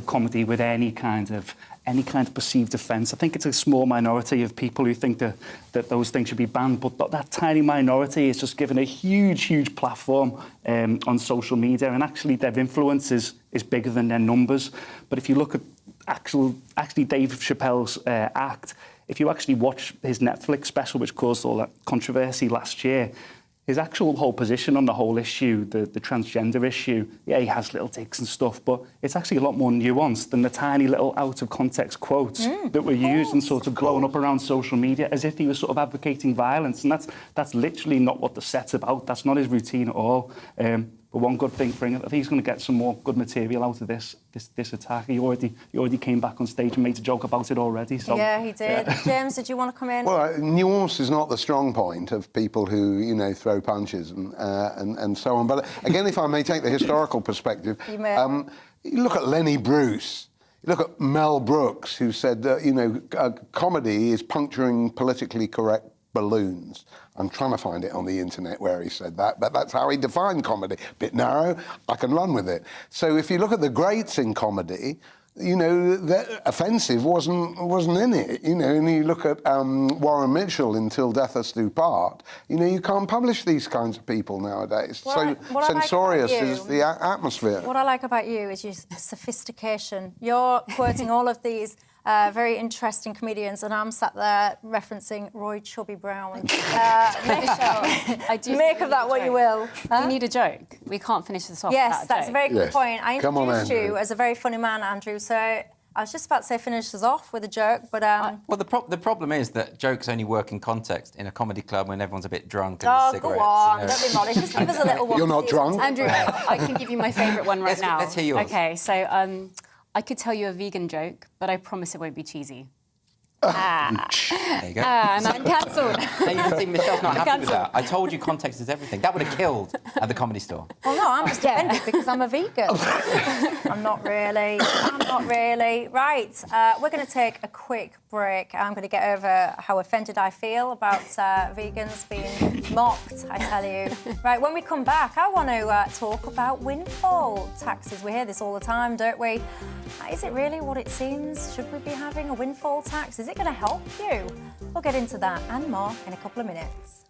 [SPEAKER 12] comedy with any kind of perceived offence. I think it's a small minority of people who think that those things should be banned, but that tiny minority is just given a huge platform on social media, and actually their influence is bigger than their numbers. But if you look at actually Dave Chappelle's act, if you actually watch his Netflix special, which caused all that controversy last year, his actual whole position on the whole issue, the transgender issue, yeah, he has little digs and stuff, but it's actually a lot more nuanced than the tiny little out-of-context quotes that were used and sort of blown up around social media as if he was sort of advocating violence, and that's literally not what the set's about. That's not his routine at all. But one good thing for him, I think he's going to get some more good material out of this attack. He already came back on stage and made a joke about it already. So,
[SPEAKER 1] yeah, he did. Yeah. James, did you want to come in?
[SPEAKER 13] Well, nuance is not the strong point of people who, you know, throw punches and so on. But again, if I may take the historical perspective, you look at Lenny Bruce. You look at Mel Brooks, who said that, you know, comedy is puncturing politically correct balloons. I'm trying to find it on the internet where he said that, but that's how he defined comedy. Bit narrow, I can run with it. So if you look at the greats in comedy, you know, offensive wasn't in it, you know, and you look at Warren Mitchell in Till Death Us Do Part, you know, you can't publish these kinds of people nowadays. What censorious is the atmosphere.
[SPEAKER 1] What I like about you is your sophistication. You're quoting all of these very interesting comedians, and I'm sat there referencing Roy Chubby Brown. Make of that what you will.
[SPEAKER 11] We need a joke. We can't finish this off
[SPEAKER 1] Yes,
[SPEAKER 11] without
[SPEAKER 1] that's a very good point. I
[SPEAKER 13] Come on,
[SPEAKER 1] introduced you
[SPEAKER 13] Andrew.
[SPEAKER 1] as a very funny man, Andrew, so I was just about to say finish us off with a joke, but...
[SPEAKER 15] Well, the problem is that jokes only work in context in a comedy club when everyone's a bit drunk and
[SPEAKER 1] Oh,
[SPEAKER 15] cigarettes.
[SPEAKER 1] go on,
[SPEAKER 15] you know.
[SPEAKER 1] don't be modest. Just give us a little one.
[SPEAKER 13] You're not drunk?
[SPEAKER 11] Andrew, I can give you my favourite one right now.
[SPEAKER 15] Let's hear yours.
[SPEAKER 11] Okay, so I could tell you a vegan joke, but I promise it won't be cheesy.
[SPEAKER 15] There you go.
[SPEAKER 11] And I'm cancelled.
[SPEAKER 15] Now you can see Michelle's not happy with that. I told you context is everything. That would have killed at the Comedy Store.
[SPEAKER 1] Well, no, I'm just offended because I'm a vegan. I'm not really. Right, we're going to take a quick break. I'm going to get over how offended I feel about vegans being mocked, I tell you. Right, when we come back, I want to talk about windfall taxes. We hear this all the time, don't we? Is it really what it seems? Should we be having a windfall tax? Is it going to help you? We'll get into that and more in a couple of minutes.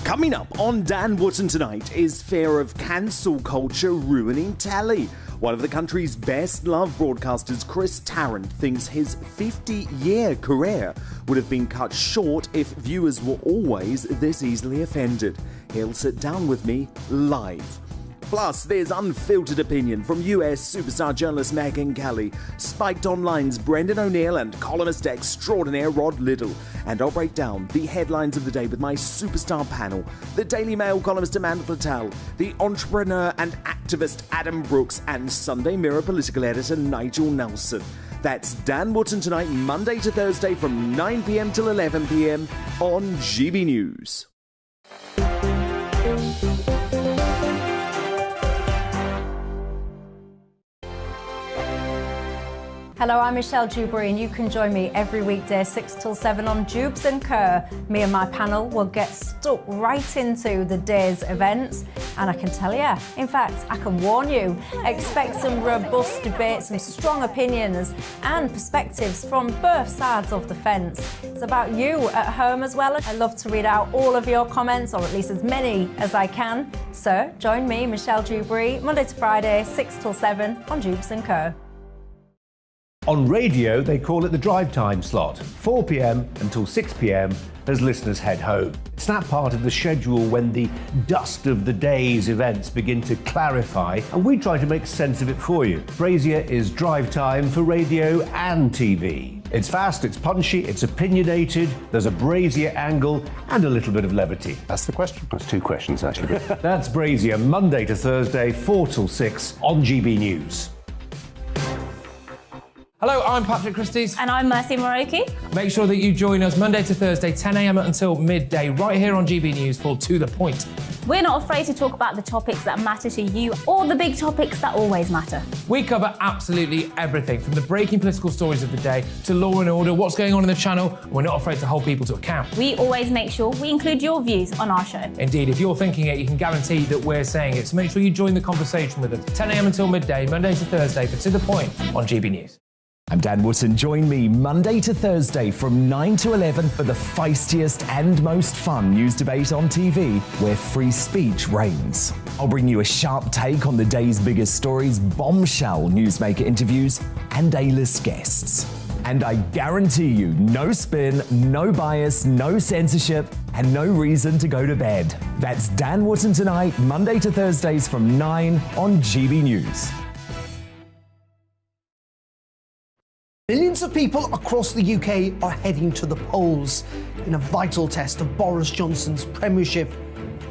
[SPEAKER 7] Coming up on Dan Wootton tonight is fear of cancel culture ruining telly. One of the country's best-loved broadcasters, Chris Tarrant, thinks his 50-year career would have been cut short if viewers were always this easily offended. He'll sit down with me live. Plus, there's unfiltered opinion from US superstar journalist Megyn Kelly, Spiked Online's Brendan O'Neill, and columnist extraordinaire Rod Liddell. And I'll break down the headlines of the day with my superstar panel, the Daily Mail columnist Amanda Platel, the entrepreneur and activist Adam Brooks, and Sunday Mirror political editor Nigel Nelson. That's Dan Wootton tonight, Monday to Thursday from 9 p.m. till 11 p.m. on GB News.
[SPEAKER 1] Hello, I'm Michelle Dewberry, and you can join me every weekday 6 till 7 on Dewbs Co. Me and my panel will get stuck right into the day's events, and I can tell you, in fact, I can warn you, expect some robust debates, some strong opinions and perspectives from both sides of the fence. It's about you at home as well. I love to read out all of your comments, or at least as many as I can. So join me, Michelle Dewberry, Monday to Friday, 6 till 7 on Dewbs Co.
[SPEAKER 2] On radio, they call it the drive time slot, 4 p.m. until 6 p.m. as listeners head home. It's that part of the schedule when the dust of the day's events begin to clarify, and we try to make sense of it for you. Brazier is drive time for radio and TV. It's fast, it's punchy, it's opinionated, there's a Brazier angle and a little bit of levity.
[SPEAKER 3] That's the question. That's two questions, actually.
[SPEAKER 2] That's Brazier, Monday to Thursday, 4 till 6 on GB News.
[SPEAKER 5] Hello, I'm Patrick Christie's.
[SPEAKER 6] And I'm Mercy Moroki.
[SPEAKER 5] Make sure that you join us Monday to Thursday, 10 a.m. until midday, right here on GB News for To The Point.
[SPEAKER 6] We're not afraid to talk about the topics that matter to you or the big topics that always matter.
[SPEAKER 5] We cover absolutely everything, from the breaking political stories of the day to law and order, what's going on in the channel. We're not afraid to hold people to account.
[SPEAKER 6] We always make sure we include your views on our show.
[SPEAKER 5] Indeed, if you're thinking it, you can guarantee that we're saying it. So make sure you join the conversation with us, 10 a.m. until midday, Monday to Thursday, for To The Point on GB News.
[SPEAKER 7] I'm Dan Wootton. Join me Monday to Thursday from 9 to 11 for the feistiest and most fun news debate on TV, where free speech reigns. I'll bring you a sharp take on the day's biggest stories, bombshell newsmaker interviews, and A-list guests. And I guarantee you, no spin, no bias, no censorship, and no reason to go to bed. That's Dan Wootton Tonight, Monday to Thursdays from 9 on GB News.
[SPEAKER 16] Millions of people across the UK are heading to the polls in a vital test of Boris Johnson's premiership.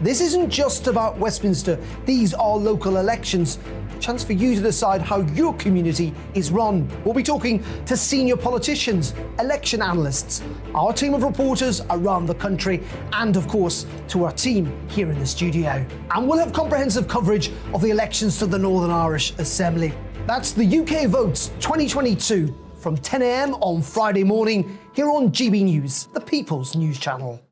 [SPEAKER 16] This isn't just about Westminster, these are local elections. A chance for you to decide how your community is run. We'll be talking to senior politicians, election analysts, our team of reporters around the country, and of course, to our team here in the studio. And we'll have comprehensive coverage of the elections to the Northern Irish Assembly. That's the UK Votes 2022 from 10 a.m. on Friday morning here on GB News, the People's News Channel.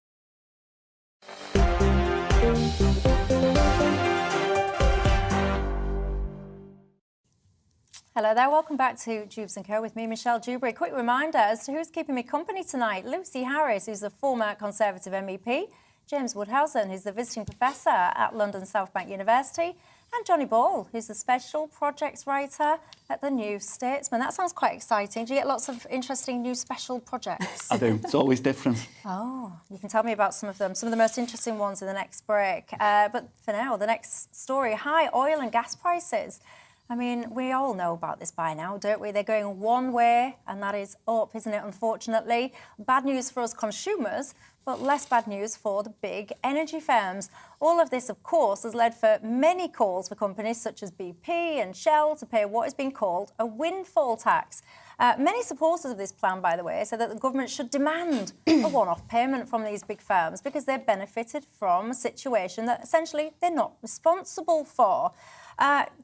[SPEAKER 1] Hello there, welcome back to Dewbs Co with me, Michelle Dewberry. Quick reminder as to who's keeping me company tonight. Lucy Harris, who's the former Conservative MEP, James Woodhousen, who's the visiting professor at London South Bank University, and Johnny Ball, who's the special projects writer at the New Statesman. That sounds quite exciting. Do you get lots of interesting new special projects?
[SPEAKER 12] I do. It's always different.
[SPEAKER 1] Oh, you can tell me about some of them, some of the most interesting ones in the next break. But for now, the next story, high oil and gas prices. I mean, we all know about this by now, don't we? They're going one way, and that is up, isn't it, unfortunately? Bad news for us consumers, but less bad news for the big energy firms. All of this, of course, has led for many calls for companies such as BP and Shell to pay what is being called a windfall tax. Many supporters of this plan, by the way, say that the government should demand a one-off payment from these big firms because they've benefited from a situation that essentially they're not responsible for.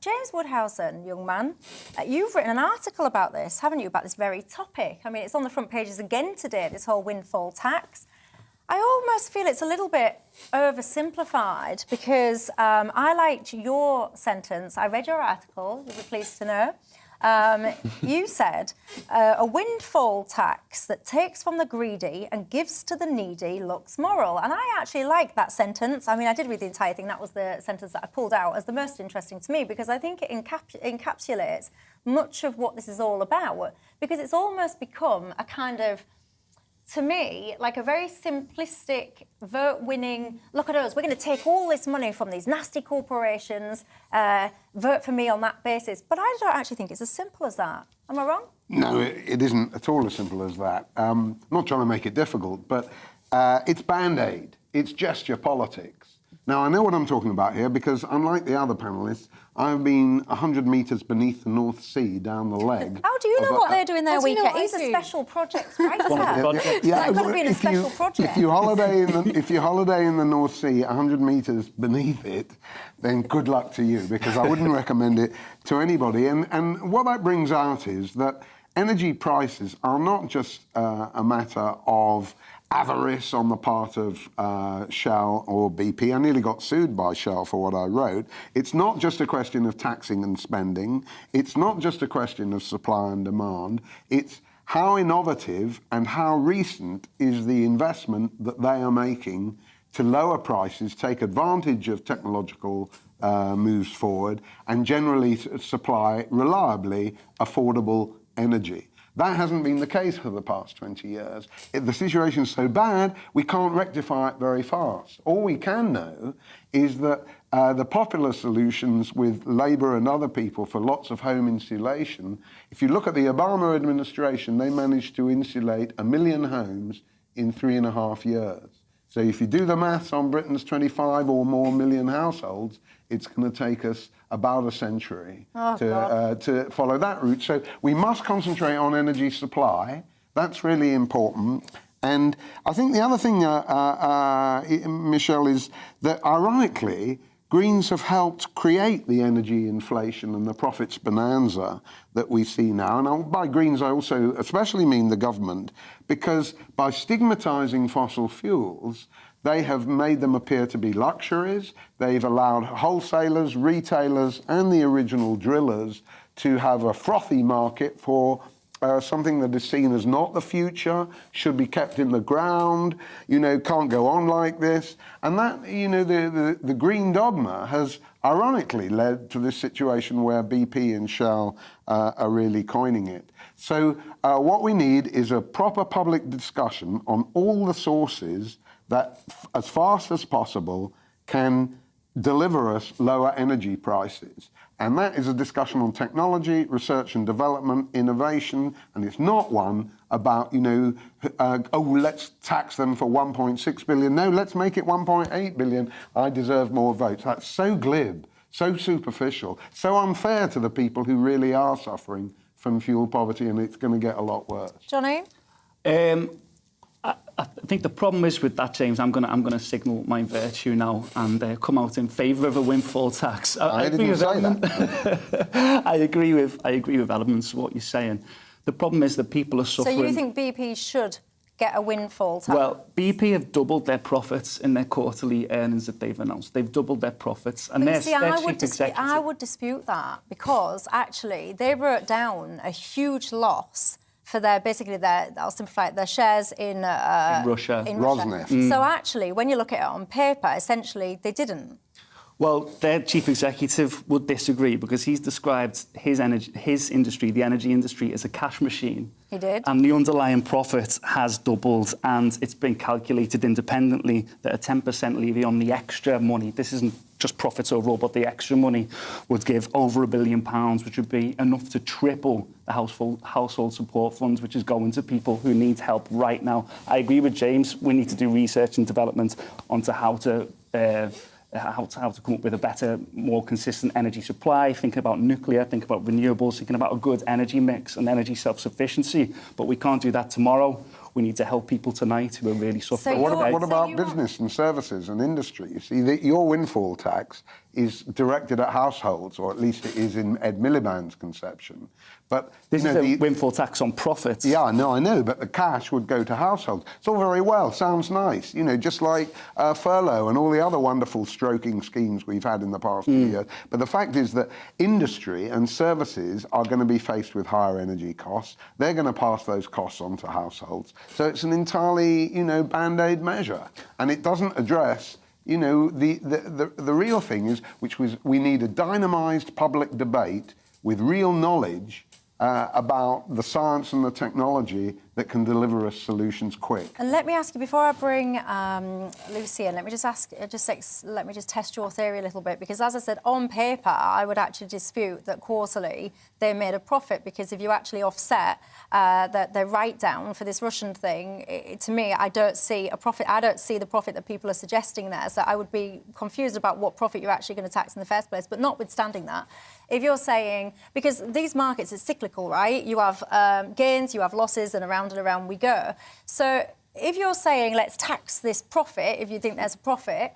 [SPEAKER 1] James Woodhousen, young man, you've written an article about this, haven't you, about this very topic? I mean, it's on the front pages again today, this whole windfall tax. I almost feel it's a little bit oversimplified because I liked your sentence. I read your article, you'll be pleased to know. You said, a windfall tax that takes from the greedy and gives to the needy looks moral. And I actually like that sentence. I mean, I did read the entire thing. That was the sentence that I pulled out as the most interesting to me because I think it encapsulates much of what this is all about because it's almost become a kind of, to me, like a very simplistic, vote-winning, look at us, we're going to take all this money from these nasty corporations, vote for me on that basis. But I don't actually think it's as simple as that. Am I wrong?
[SPEAKER 13] No, it isn't at all as simple as that. I'm not trying to make it difficult, but it's Band-Aid. It's gesture politics. Now, I know what I'm talking about here because, unlike the other panellists, I've been 100 metres beneath the North Sea down the leg.
[SPEAKER 1] How do you know what they're doing their weekend? He's a special projects writer.
[SPEAKER 13] Yeah,
[SPEAKER 1] got to be in a special project.
[SPEAKER 13] If you holiday in the North Sea 100 metres beneath it, then good luck to you because I wouldn't recommend it to anybody. And what that brings out is that energy prices are not just a matter of avarice on the part of Shell or BP. I nearly got sued by Shell for what I wrote. It's not just a question of taxing and spending. It's not just a question of supply and demand. It's how innovative and how recent is the investment that they are making to lower prices, take advantage of technological moves forward, and generally supply reliably affordable energy. That hasn't been the case for the past 20 years. The situation's so bad, we can't rectify it very fast. All we can know is that the popular solutions with Labour and other people for lots of home insulation, if you look at the Obama administration, they managed to insulate 1 million homes in 3.5 years. So if you do the maths on Britain's 25 or more million households, it's going to take us about a century to follow that route. So we must concentrate on energy supply. That's really important. And I think the other thing, Michelle, is that ironically, Greens have helped create the energy inflation and the profits bonanza that we see now. And by Greens, I also especially mean the government, because by stigmatising fossil fuels, they have made them appear to be luxuries. They've allowed wholesalers, retailers, and the original drillers to have a frothy market for something that is seen as not the future, should be kept in the ground, can't go on like this. And that, the green dogma has ironically led to this situation where BP and Shell are really coining it. So what we need is a proper public discussion on all the sources that, as fast as possible, can deliver us lower energy prices. And that is a discussion on technology, research and development, innovation, and it's not one about, let's tax them for 1.6 billion. No, let's make it 1.8 billion. I deserve more votes. That's so glib, so superficial, so unfair to the people who really are suffering from fuel poverty, and it's going to get a lot worse.
[SPEAKER 1] Johnny?
[SPEAKER 12] I think the problem is with that, James. I'm gonna signal my virtue now and come out in favour of a windfall tax.
[SPEAKER 13] I didn't say that.
[SPEAKER 12] I agree with elements of what you're saying. The problem is that people are suffering.
[SPEAKER 1] So you think BP should get a windfall tax?
[SPEAKER 12] Well, BP have doubled their profits in their quarterly earnings that they've announced. They've doubled their profits, and their chief executive.
[SPEAKER 1] I would dispute that, because actually they wrote down a huge loss for I'll simplify it, their shares in
[SPEAKER 12] Russia.
[SPEAKER 13] Rosneft.
[SPEAKER 1] So actually, when you look at it on paper, essentially they didn't.
[SPEAKER 12] Well, their chief executive would disagree, because he's described his industry, the energy industry, as a cash machine.
[SPEAKER 1] He did.
[SPEAKER 12] And the underlying profit has doubled, and it's been calculated independently that a 10% levy on the extra money, this isn't just profits overall, but the extra money would give over £1 billion, which would be enough to triple the household support funds, which is going to people who need help right now. I agree with James. We need to do research and development onto how to come up with a better, more consistent energy supply, thinking about nuclear, thinking about renewables, thinking about a good energy mix and energy self-sufficiency. But we can't do that tomorrow. We need to help people tonight who are really suffering.
[SPEAKER 13] What about business and services and industry? You see, your windfall tax is directed at households, or at least it is in Ed Miliband's conception. But
[SPEAKER 12] this is a windfall tax on profits.
[SPEAKER 13] Yeah, no, I know, but the cash would go to households. It's all very well, sounds nice, just like furlough and all the other wonderful stroking schemes we've had in the past few years. But the fact is that industry and services are going to be faced with higher energy costs. They're going to pass those costs on to households. So it's an entirely, band-aid measure, and it doesn't address. The real thing is, we need a dynamised public debate with real knowledge about the science and the technology that can deliver us solutions quick.
[SPEAKER 1] And let me ask you, before I bring Lucy in, let me just test your theory a little bit, because as I said, on paper, I would actually dispute that quarterly they made a profit, because if you actually offset their write-down for this Russian thing, to me, I don't see a profit. I don't see the profit that people are suggesting there. So I would be confused about what profit you're actually going to tax in the first place. But notwithstanding that, if you're saying, because these markets are cyclical, right? You have gains, you have losses, and around we go. So if you're saying, let's tax this profit, if you think there's a profit,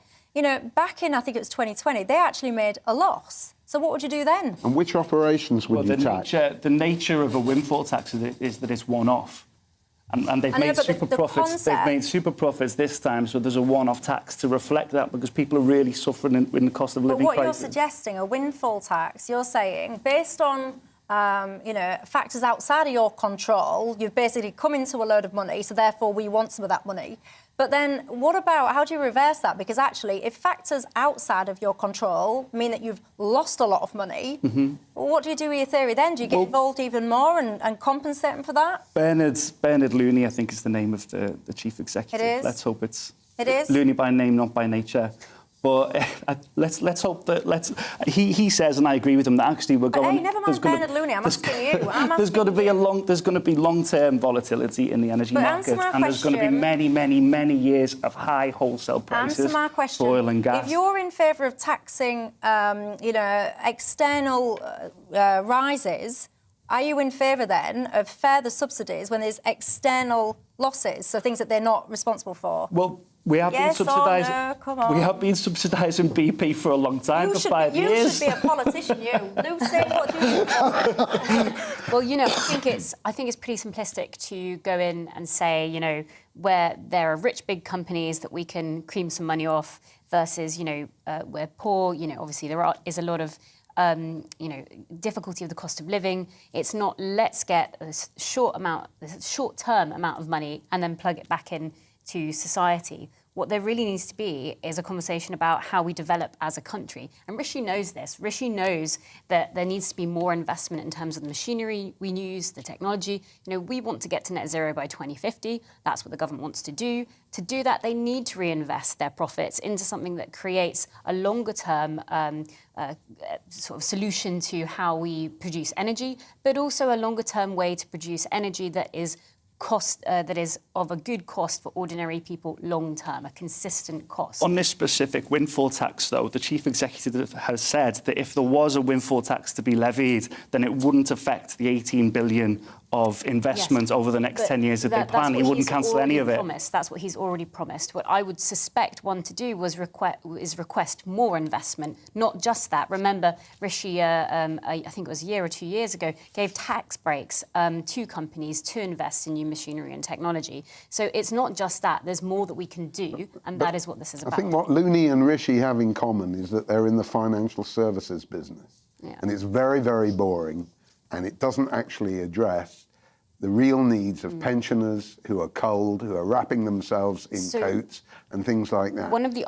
[SPEAKER 1] back in, I think it was 2020, they actually made a loss. So what would you do then?
[SPEAKER 13] And which operations would you tax?
[SPEAKER 12] The nature of a windfall tax is that it's one-off. And they've made super profits. They've made super profits this time, so there's a one-off tax to reflect that, because people are really suffering in the cost of living crisis.
[SPEAKER 1] But what you're suggesting, a windfall tax, you're saying, based on factors outside of your control, you've basically come into a load of money, so therefore we want some of that money. But then what about, how do you reverse that? Because actually, if factors outside of your control mean that you've lost a lot of money, what do you do with your theory then? Do you get involved even more and compensate them for that?
[SPEAKER 12] Bernard Looney, I think, is the name of the chief executive.
[SPEAKER 1] It is?
[SPEAKER 12] Let's hope it's...
[SPEAKER 1] It is?
[SPEAKER 12] Looney by name, not by nature. But let's hope that he says, and I agree with him, that actually we're going.
[SPEAKER 1] Hey, never mind Bernard Looney. I'm asking you.
[SPEAKER 12] There's going to be long-term volatility in the energy market, and there's going to be many years of high wholesale prices for oil and gas.
[SPEAKER 1] If you're in favour of taxing, external rises, are you in favour then of further subsidies when there's external losses, so things that they're not responsible for?
[SPEAKER 12] Well, we have been subsidising.
[SPEAKER 1] No? Come on.
[SPEAKER 12] We have been subsidising BP for a long time, for 5 years.
[SPEAKER 1] You should be a politician, you. Lucy, what do you think?
[SPEAKER 11] Well, I think it's pretty simplistic to go in and say, where there are rich big companies that we can cream some money off versus, we're poor. Obviously there is a lot of difficulty of the cost of living. It's not let's get a short-term amount of money and then plug it back in to society. What there really needs to be is a conversation about how we develop as a country. And Rishi knows this. Rishi knows that there needs to be more investment in terms of the machinery we use, the technology. We want to get to net zero by 2050. That's what the government wants to do. To do that, they need to reinvest their profits into something that creates a longer-term sort of solution to how we produce energy, but also a longer-term way to produce energy that is that is of a good cost for ordinary people long term, a consistent cost.
[SPEAKER 12] On this specific windfall tax, though, the chief executive has said that if there was a windfall tax to be levied, then it wouldn't affect the 18 billion of investment over the next 10 years that they plan. He wouldn't cancel any of it.
[SPEAKER 11] That's what he's already promised. What I would suspect one to do was request more investment, not just that. Remember, Rishi, I think it was a year or 2 years ago, gave tax breaks to companies to invest in new machinery and technology. So it's not just that. There's more that we can do, and that is what this is about.
[SPEAKER 13] I think what Looney and Rishi have in common is that they're in the financial services business.
[SPEAKER 11] Yeah.
[SPEAKER 13] And it's very, very boring, and it doesn't actually address the real needs of pensioners who are cold, who are wrapping themselves in coats and things like that.
[SPEAKER 11] One of the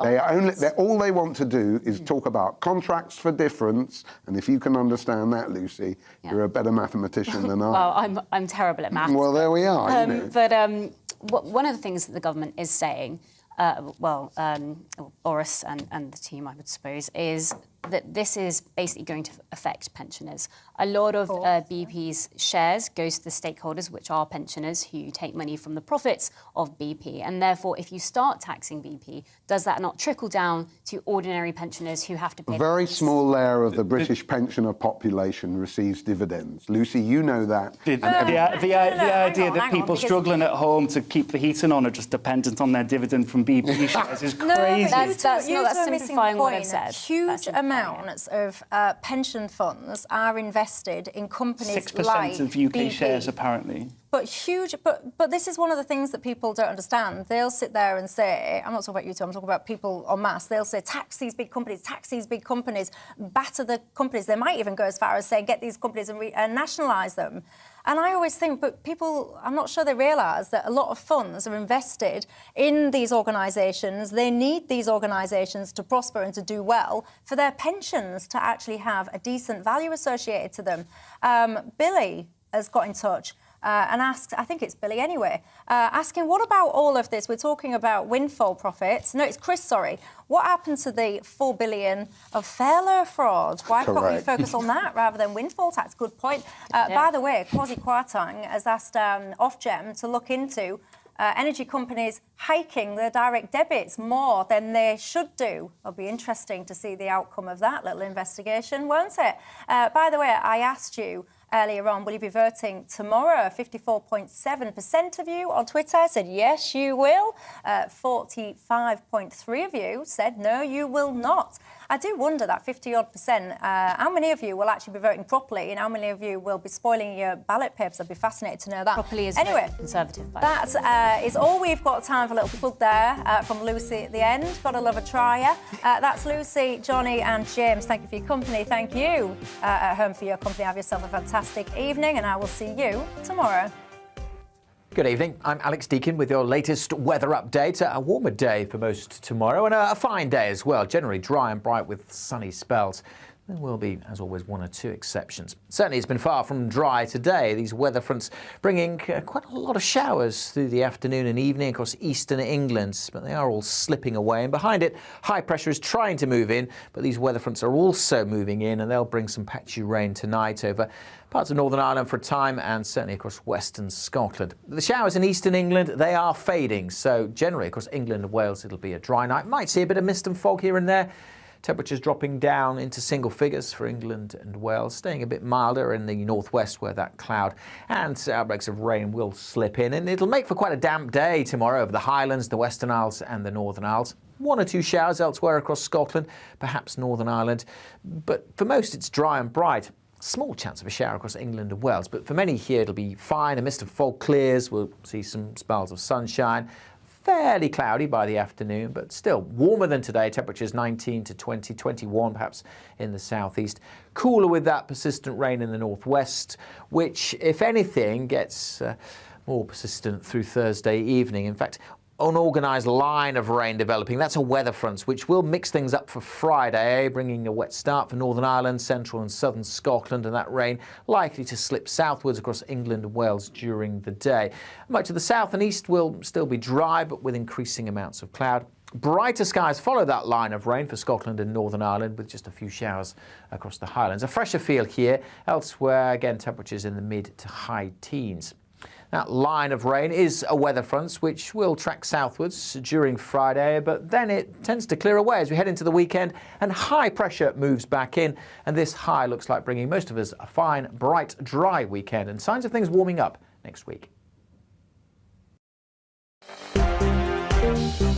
[SPEAKER 13] all they want to do is talk about contracts for difference, and if you can understand that, Lucy, you're a better mathematician than I.
[SPEAKER 11] Well, I'm terrible at maths.
[SPEAKER 13] Well, there we are.
[SPEAKER 11] One of the things that the government is saying, Boris and the team, I would suppose, is that this is basically going to affect pensioners. A lot of BP's shares goes to the stakeholders, which are pensioners who take money from the profits of BP. And therefore, if you start taxing BP, does that not trickle down to ordinary pensioners who have to pay?
[SPEAKER 13] A very small layer of the British pensioner population receives dividends. Lucy, you know that.
[SPEAKER 12] The idea that people struggling at home to keep the heating on are just dependent on their dividend from BP shares is crazy.
[SPEAKER 11] That's simplifying what I've said.
[SPEAKER 1] Huge amounts of pension funds are invested in companies
[SPEAKER 12] 6%
[SPEAKER 1] like
[SPEAKER 12] of UK
[SPEAKER 1] BP.
[SPEAKER 12] shares, apparently.
[SPEAKER 1] But this is one of the things that people don't understand. They'll sit there and say, I'm not talking about you two, I'm talking about people en masse. They'll say, tax these big companies, batter the companies. They might even go as far as saying, get these companies and nationalise them. And I always think, but people, I'm not sure they realise that a lot of funds are invested in these organisations. They need these organisations to prosper and to do well for their pensions to actually have a decent value associated to them. Billy has got in touch and asked, I think it's Billy anyway, asking, what about all of this? We're talking about windfall profits. No, it's Chris, sorry. What happened to the 4 billion of Fairlaw fraud? Why can't we focus on that rather than windfall tax? Good point. By the way, Kwasi Kwarteng has asked Ofgem to look into energy companies hiking their direct debits more than they should do. It'll be interesting to see the outcome of that little investigation, won't it? By the way, I asked you earlier on, will you be voting tomorrow? 54.7% of you on Twitter said yes, you will. 45.3% of you said no, you will not. I do wonder, that 50-odd%, how many of you will actually be voting properly and how many of you will be spoiling your ballot papers? I'd be fascinated to know that.
[SPEAKER 11] Properly is
[SPEAKER 1] anyway,
[SPEAKER 11] Conservative.
[SPEAKER 1] That is all we've got time for. A little plug there from Lucy at the end. Gotta love a trier. That's Lucy, Johnny and James. Thank you for your company. Thank you at home for your company. Have yourself a fantastic evening and I will see you tomorrow.
[SPEAKER 17] Good evening, I'm Alex Deakin with your latest weather update. A warmer day for most tomorrow and a fine day as well, generally dry and bright with sunny spells. There will be, as always, one or two exceptions. Certainly it's been far from dry today. These weather fronts bringing quite a lot of showers through the afternoon and evening across eastern England, but they are all slipping away. And behind it, high pressure is trying to move in, but these weather fronts are also moving in and they'll bring some patchy rain tonight over parts of Northern Ireland for a time and certainly across western Scotland. The showers in eastern England, they are fading. So generally across England and Wales, it'll be a dry night. Might see a bit of mist and fog here and there. Temperatures dropping down into single figures for England and Wales, staying a bit milder in the northwest where that cloud and outbreaks of rain will slip in. And it'll make for quite a damp day tomorrow over the Highlands, the Western Isles and the Northern Isles. One or two showers elsewhere across Scotland, perhaps Northern Ireland. But for most, it's dry and bright. Small chance of a shower across England and Wales, but for many here it'll be fine. A mist of fog clears, we'll see some spells of sunshine. fairly cloudy by the afternoon, but still warmer than today. Temperatures 19 to 20, 21 perhaps in the southeast. Cooler with that persistent rain in the northwest, which, if anything, gets more persistent through Thursday evening. In fact, unorganised line of rain developing. That's a weather front, which will mix things up for Friday, bringing a wet start for Northern Ireland, central and southern Scotland, and that rain likely to slip southwards across England and Wales during the day. Much of the south and east will still be dry, but with increasing amounts of cloud. Brighter skies follow that line of rain for Scotland and Northern Ireland, with just a few showers across the Highlands. A fresher feel here. Elsewhere, again, temperatures in the mid to high teens. That line of rain is a weather front which will track southwards during Friday, but then it tends to clear away as we head into the weekend and high pressure moves back in, and this high looks like bringing most of us a fine, bright, dry weekend and signs of things warming up next week.